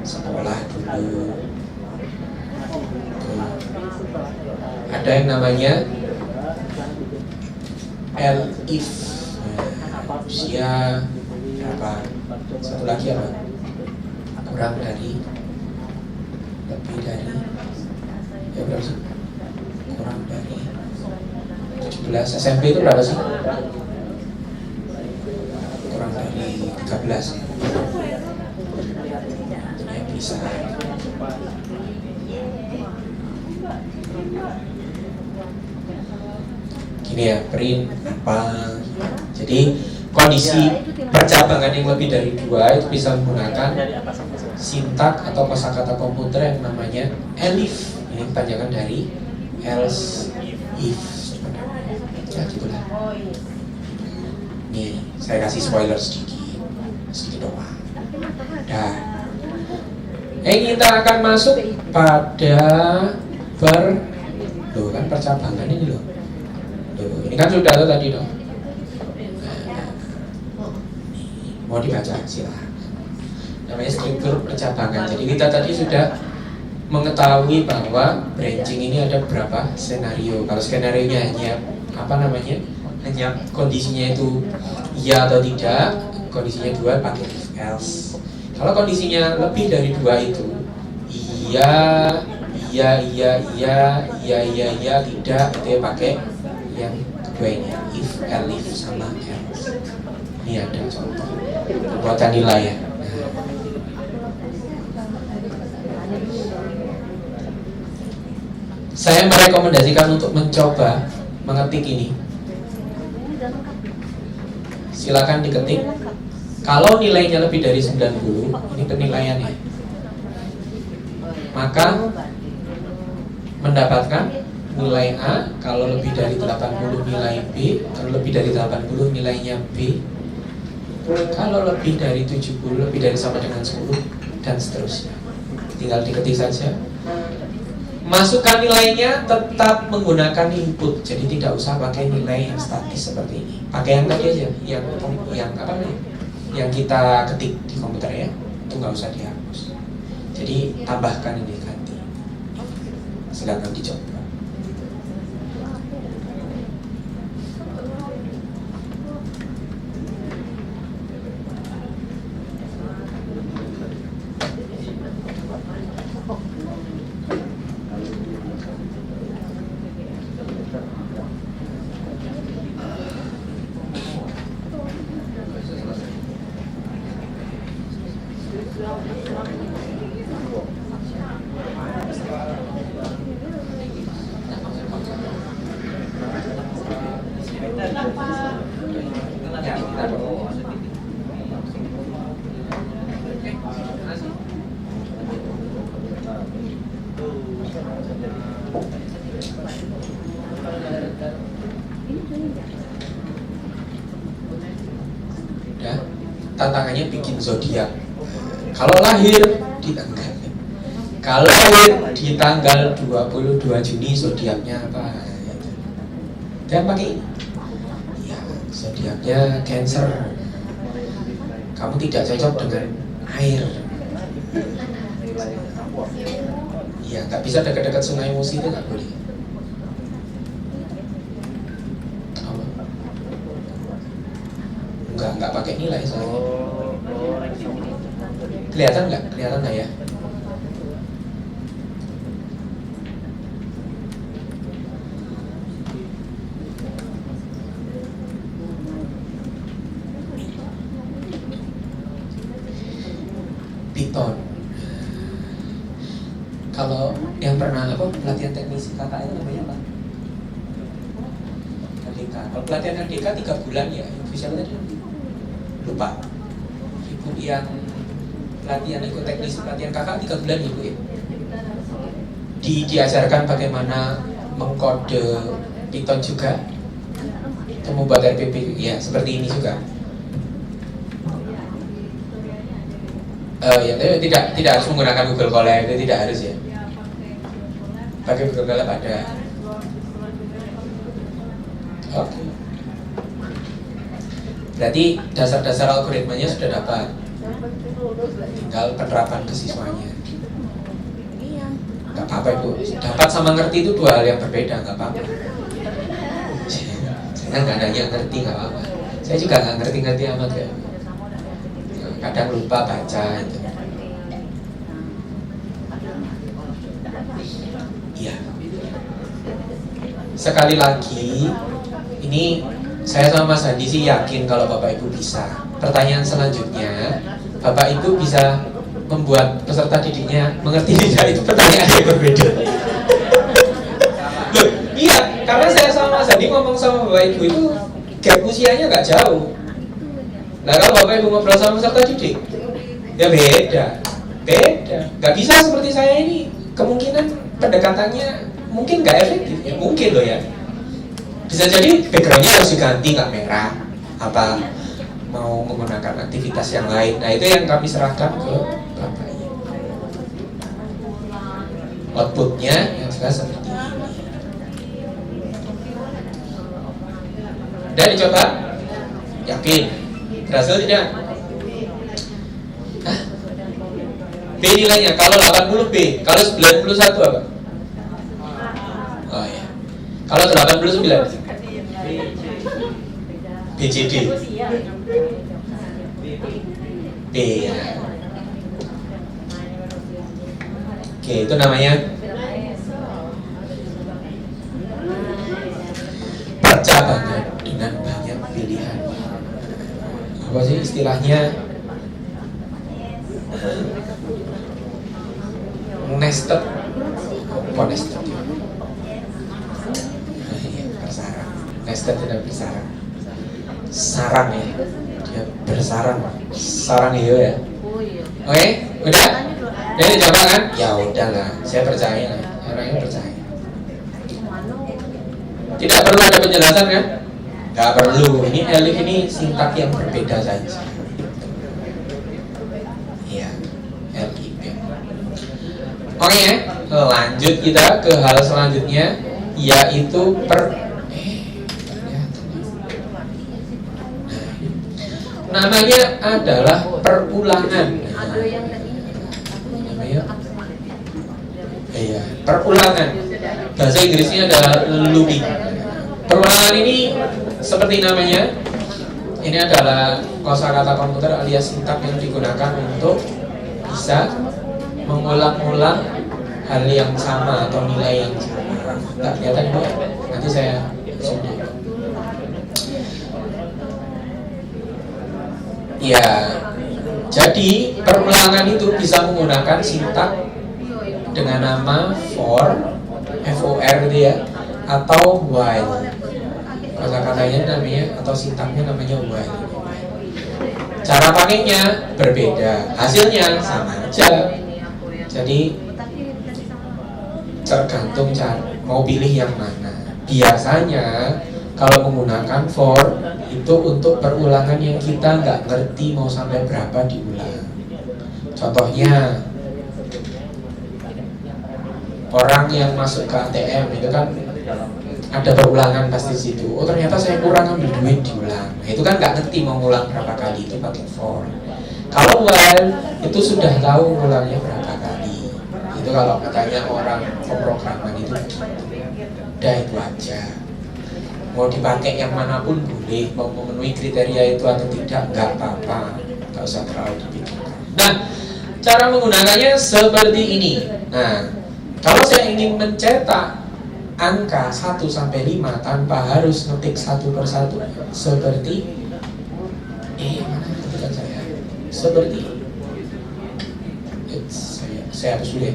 Sekolah dulu. Ada yang namanya elif. Usia berapa? Satu lagi apa? Kurang dari, lebih dari, ya berapa sih? Kurang dari 17. SMP itu berapa sih? Kurang dari 13 ya. Ya bisa. Gini ya, print apa? Jadi kondisi percabangan yang lebih dari 2 itu bisa menggunakan sintak atau kosakata komputer yang namanya elif. Ini kepanjangan dari else, if. Ya gitulah. Nih, saya kasih spoiler sedikit doang. Dah. Kita akan masuk pada loh kan percabangan ini loh. Ini kan sudah tuh tadi dong. Mau dibaca silakan. Namanya struktur percabangan. Jadi kita tadi sudah mengetahui bahwa branching ini ada berapa skenario. Kalau skenarionya hanya hanya kondisinya itu iya atau tidak, kondisinya 2 pakai if else. Kalau kondisinya lebih dari 2 itu iya, tidak, itu ya pakai yang kedua ini if, elif sama else. Ini ada contoh pembuatan nilai ya. Saya merekomendasikan untuk mencoba mengetik ini. Silakan diketik. Kalau nilainya lebih dari 90, ini penilaiannya, maka mendapatkan nilai A. Kalau lebih dari 80 nilai B. Kalau lebih dari 80 nilainya B. Kalau lebih dari 70, lebih dari sama dengan 10, dan seterusnya. Tinggal diketik saja. Masukkan nilainya, tetap menggunakan input. Jadi tidak usah pakai nilai yang statis seperti ini. Pakai yang tadi aja, yang apa namanya? Yang kita ketik di komputer ya. Itu nggak usah dihapus. Jadi tambahkan ini ganti. Silakan dicoba. Ya, tantangannya bikin zodiak. Kalau lahir di tanggal 22 Juni zodiaknya apa? Dan pakai ya, zodiaknya Cancer. Kamu tidak cocok dengan air. Ya, nggak bisa dekat-dekat sungai Musi, itu nggak boleh. Nggak pakai nilai soalnya. Kelihatan nggak ya? Python. Kalau yang pernah pelatihan teknisi kakak itu namanya apa? RDK. Kalau pelatihan RDK 3 bulan ya, official tadi lupa. Ibu yang pelatihan ikut teknisi pelatihan kakak 3 bulan ibu ya. Diajarkan bagaimana mengkode Python juga, itu membuat RPP ya seperti ini juga. Ya, tidak harus menggunakan Google Colab, itu tidak harus ya. Pakai Google Colab ada. Oke. Berarti dasar-dasar algoritmanya sudah dapat. Tinggal penerapan ke siswanya. Gak apa-apa ibu. Dapat sama ngerti itu 2 hal yang berbeda, gak apa-apa. Saya nggak nanya ngerti gak apa-apa. Saya juga nggak ngerti-ngerti amat ya. Kadang lupa baca itu. Iya. Sekali lagi, ini saya sama Mas Hadi sih yakin kalau Bapak Ibu bisa. Pertanyaan selanjutnya, Bapak Ibu bisa membuat peserta didiknya mengerti tidak, itu pertanyaan yang berbeda. Loh, iya, karena saya sama Mas Hadi ngomong sama Bapak Ibu itu gap usianya nggak jauh. Nah kalau Bapak Ibu ngobrol sama peserta didik, ya beda, nggak bisa seperti saya ini. Kemungkinan pendekatannya mungkin nggak efektif, ya mungkin loh ya. Bisa jadi backgroundnya harus diganti, nggak merah, apa mau menggunakan aktivitas yang lain. Nah itu yang kami serahkan ke Bapak Ibu. Outputnya yang jelas seperti ini. Dan dicoba, yakin. Berhasil tidak? Hah? B nilainya, kalau 80 B, kalau 91 apa? Oh ya. Kalau 89 BCD B ya. Oke, itu namanya perca banget dengan banyak pilihan. Apa sih istilahnya? Nested. Apa nested? Bersarang. Nested tidak bersarang. Sarang ya. Dia bersarang. Sarang itu ya. Oke, udah? Jadi coba kan? Ya udahlah, saya percaya. Orangnya percaya. Tidak perlu ada penjelasan kan? Gak perlu, ini elif ini singkat yang berbeda saja. Iya, LIP. Oke ya, lanjut kita ke hal selanjutnya, yaitu namanya adalah perulangan. Namanya perulangan. Bahasa Inggrisnya adalah looping. Perulangan ini seperti namanya, ini adalah kosakata komputer alias sintak yang digunakan untuk bisa mengulang-ulang hal yang sama atau nilai yang sama. Nggak kelihatan Bu? Nanti saya zoom. Ya, jadi perulangan itu bisa menggunakan sintak dengan nama for, dia, atau while. Kata-katanya namanya atau sintaknya namanya while. Cara pakainya berbeda, hasilnya sama aja. Jadi tergantung cara mau pilih yang mana. Biasanya kalau menggunakan for itu untuk perulangan yang kita nggak ngerti mau sampai berapa diulang. Contohnya orang yang masuk ke ATM itu kan ada perulangan pasti situ. Oh ternyata saya kurang ambil duit diulang. Nah, itu kan nggak ngerti mau ngulang berapa kali, itu pakai for. Kalau while itu sudah tahu ngulangnya berapa kali. Itu kalau katanya orang pemrograman itu udah itu aja. Mau dipakai yang manapun boleh, mau memenuhi kriteria itu atau tidak nggak apa-apa, nggak usah terlalu dipikirkan. Nah, cara menggunakannya seperti ini. Nah, kalau saya ingin mencetak angka 1 sampai 5 tanpa harus ngetik satu persatu seperti mana ketikan saya seperti saya hapus dulu ya.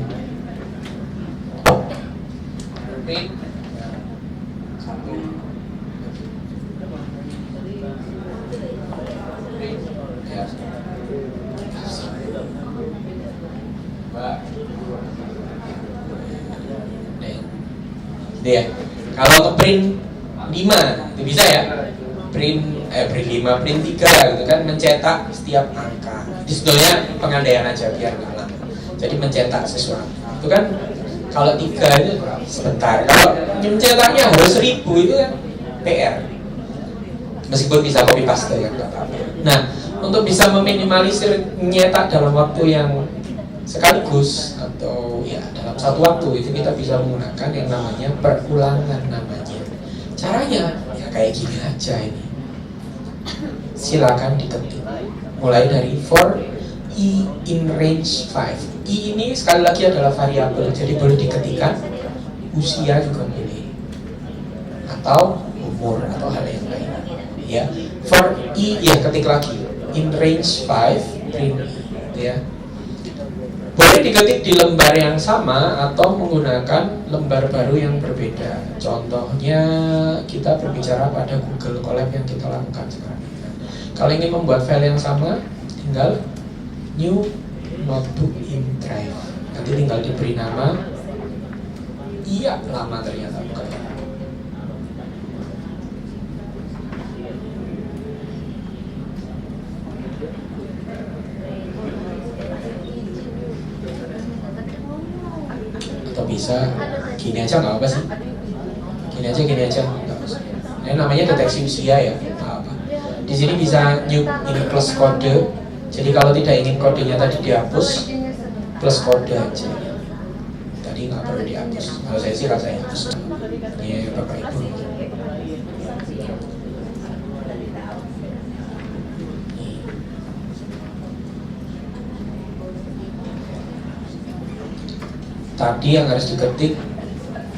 print satu. Print ya. Mbak. Nih ya. Kalau ke print 5 itu bisa ya. Print 5, print 3 gitu kan, mencetak setiap angka. Di sebetulnya pengandaian aja biar nggak lama. Jadi mencetak sesuatu. Itu kan kalau 3 itu sebentar. Kalau mencetaknya harus 1000 itu kan PR. Meskipun bisa copy paste ya nggak apa-apa. Nah, untuk bisa meminimalisir nyetak dalam waktu yang sekaligus atau ya dalam satu waktu itu kita bisa menggunakan yang namanya perulangan namanya. Caranya ya kayak gini aja ini. Silakan diketik. Mulai dari for i in range 5. I ini sekali lagi adalah variabel, jadi boleh diketikkan. Usia juga boleh. Atau umur atau hal yang lain. Ya. For i ya ketik lagi in range 5 print ya. Boleh diketik di lembar yang sama atau menggunakan lembar baru yang berbeda. Contohnya kita berbicara pada Google Colab yang kita lakukan sekarang. Kalau ingin membuat file yang sama, tinggal new notebook in Drive. Nanti tinggal diberi nama. Iya, lama ternyata bukan. Atau bisa gini aja nggak apa sih? Gini aja nggak usah. Ini namanya deteksi usia ya. Nggak apa. Di sini bisa new ini plus kode. Jadi kalau tidak ingin kodenya tadi dihapus, plus kode aja. Tadi nggak perlu dihapus. Kalau saya sih rasanya hapus. Ini Bapak Ibu. Tadi yang harus diketik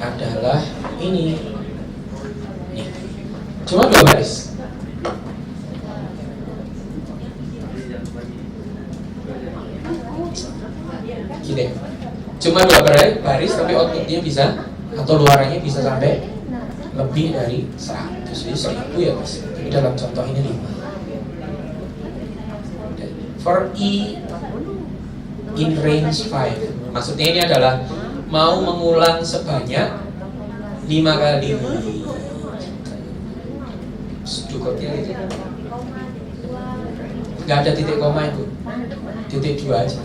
adalah ini. Nih. Cuma 2 baris. Gini. Cuma 2 baris tapi outputnya bisa atau luarannya bisa sampai lebih dari 100. Jadi 1000 ya Mas. Tapi dalam contoh ini 5. For i in range 5. Maksudnya ini adalah mau mengulang sebanyak 5 kali. Cukupnya itu. Nggak ada titik koma itu. Titik 2 aja.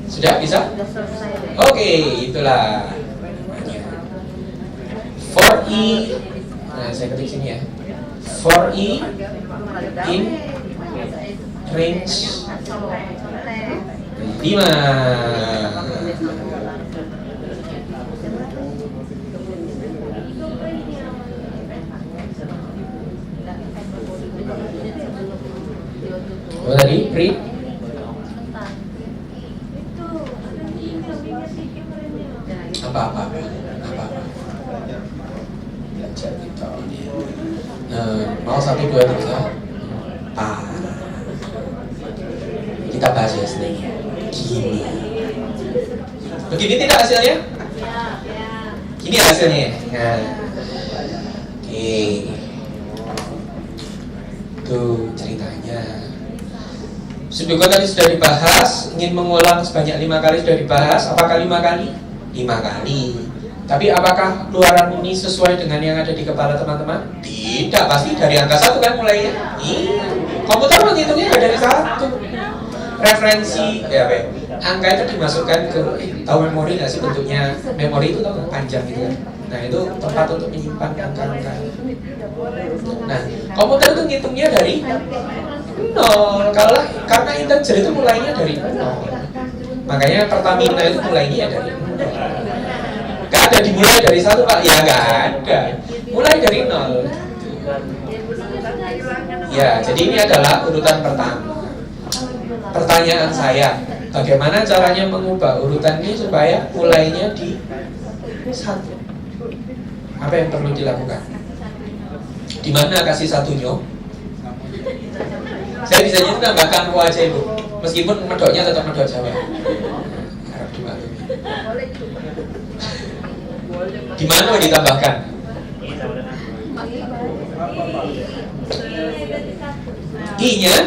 Sudah bisa? Oke, itulah. For i, nah saya ketik sini ya. For i in range 5. Oh tadi print apa belajar kita mau 1, 2, 3 kita bahas ya sebenarnya gini. Begini tidak hasilnya? Gini hasilnya. Nah. Oke. Itu ceritanya. Sudoku tadi sudah dibahas, ingin mengulang sebanyak 5 kali sudah dibahas. Apakah 5 kali? 5 kali. Tapi apakah luaran ini sesuai dengan yang ada di kepala teman-teman? Tidak, pasti dari angka 1 kan mulainya. Iya. Komputer menghitungnya dari 1. Referensi ya, angka itu dimasukkan ke tahu memori nggak sih bentuknya? Memori itu tahu panjang gitu kan. Nah itu tempat untuk menyimpan angka-angka. Nah komputer itu ngitungnya dari 0. Karena integer itu mulainya dari 0. Makanya Pertamina itu mulainya dari 0. Gak ada dimulai dari 1 Pak. Ya gak ada. Mulai dari 0. Ya jadi ini adalah urutan pertama. Pertanyaan saya, bagaimana caranya mengubah urutan ini supaya mulainya di 1? Apa yang perlu dilakukan? Di mana kasih satunya? Saya bisa tambahkan ku aja Ibu. Meskipun medoknya tetap medok Jawa. Harap dimaklumi. Di mana mau ditambahkan? I-nya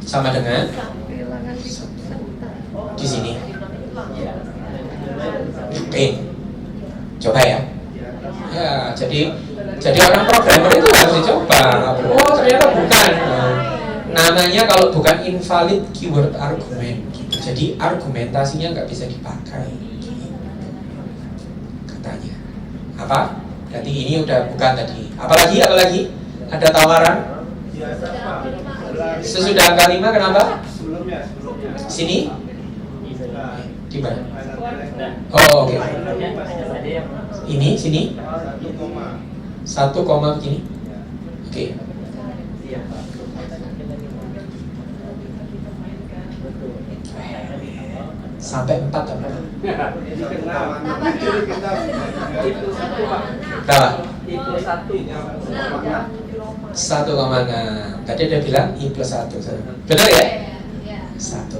sama dengan di sini. Oke, coba ya. Ya, jadi orang programmer itu harus dicoba. Oh, ternyata bukan. Namanya kalau bukan invalid keyword argument. Jadi argumentasinya nggak bisa dipakai. Katanya. Apa? Berarti ini udah bukan tadi. Apalagi? Ada tawaran? Sesudah angka 5 kenapa? Sini? Di mana? Oh, oke. Ini sini? 1, begini. Oke. Sampai 4 atau berapa? Berapa? 1,6. Tadi ada bilang I plus 1. Benar ya? 1,6.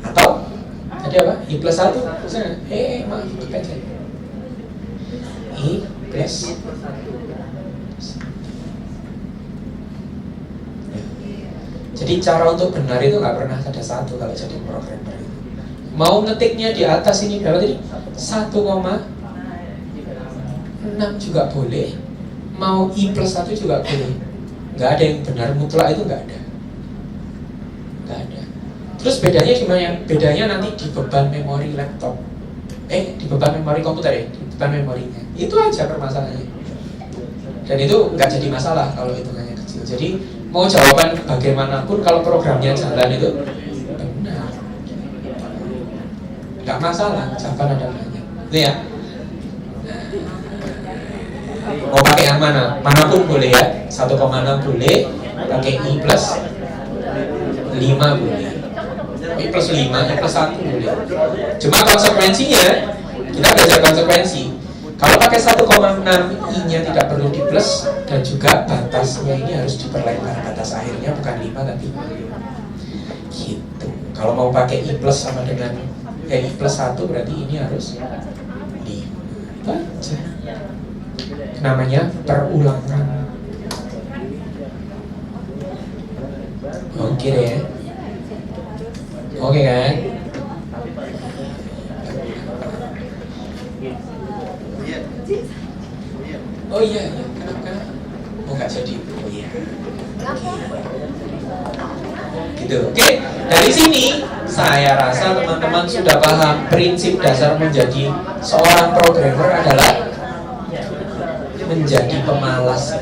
Atau tadi apa? I plus 1. Maaf, kepencet. I plus 1. Jadi cara untuk benar itu nggak pernah ada satu kalau jadi programmer itu. Mau ngetiknya di atas ini berapa tadi? 1,6 juga boleh. Mau I plus 1 juga boleh. Nggak ada yang benar mutlak, itu nggak ada. Terus bedanya gimana? Bedanya nanti di beban memori laptop. Di beban memori komputer ya, di beban memorinya. Itu aja permasalahannya. Dan itu nggak jadi masalah kalau hitungannya kecil. Jadi mau jawaban bagaimanapun kalau programnya jalan itu benar, nggak masalah, jawaban ada banyak. Itu ya. Mau pakai yang mana? Manapun boleh ya. 1,6 boleh, pakai I plus 5 boleh. I plus 5, I plus 1 boleh. Cuma konsekuensinya, kita belajar konsekuensi. Kalau pakai 1,6 I-nya tidak perlu di plus, dan juga batasnya ini harus diperlebar. Batas akhirnya bukan 5 tapi 5. Gitu. Kalau mau pakai I plus sama dengan I plus 1 berarti ini harus 5. Itu aja. Namanya perulangan. Oke deh. Oke kan? Oh iya, kenapa? Oh nggak jadi. Oh iya. Gitu. Oke, dari sini saya rasa teman-teman sudah paham prinsip dasar menjadi seorang programmer adalah menjadi pemalas.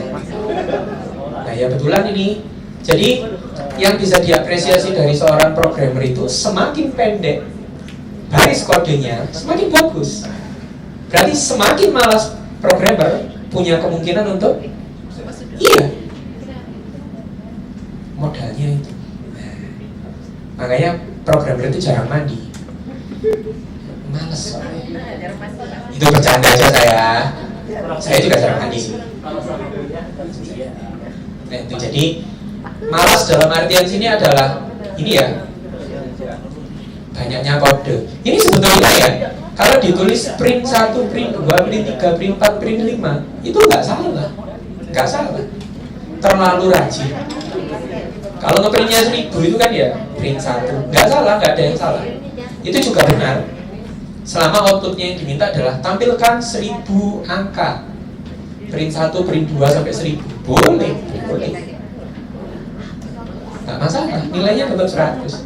Nah ya betulan ini. Jadi yang bisa diapresiasi dari seorang programmer itu semakin pendek baris kodenya, semakin bagus. Berarti semakin malas programmer punya kemungkinan untuk modalnya itu. Makanya programmer itu jarang mandi, males soalnya. Itu bercanda aja saya juga jarang mandi sih. Nah itu jadi malas dalam artian sini adalah ini ya, banyaknya kode. Ini sebetulnya ya, kalau ditulis print 1, print 2, print 3, print 4, print 5, itu nggak salah. Terlalu rajin. Kalau ngeprintnya 1000 itu kan ya print 1, nggak salah, nggak ada yang salah. Itu juga benar. Selama outputnya yang diminta adalah tampilkan 1000 angka. Print 1, print 2 sampai 1000, boleh. Nggak masalah, nilainya tetap 100.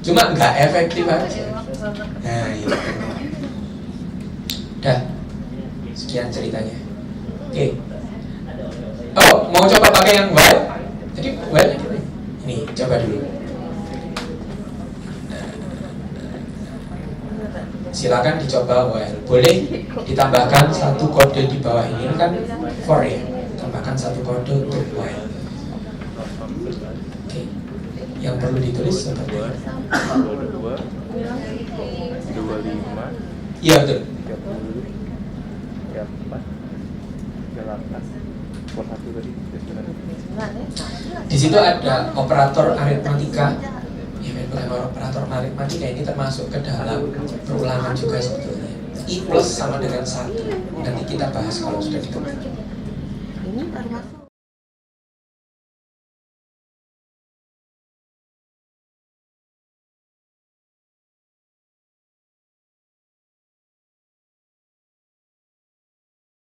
Cuma nggak efektif aja. Nah itu. Dah, sekian ceritanya. Oke. Oh, mau coba pakai yang while? Jadi while ini coba dulu. Silakan dicoba while. Boleh ditambahkan satu kode di bawah ini kan for ya. Tambahkan satu kode untuk while. Oke. Yang perlu ditulis seperti ini. 25. Iya betul. 30. 1 tadi. Di situ ada operator aritmatika. Ya bukan operator operator aritmatika ini termasuk ke dalam perulangan juga sebetulnya. I plus sama dengan 1. Nanti kita bahas kalau sudah dikembangkan. Ini baru masuk.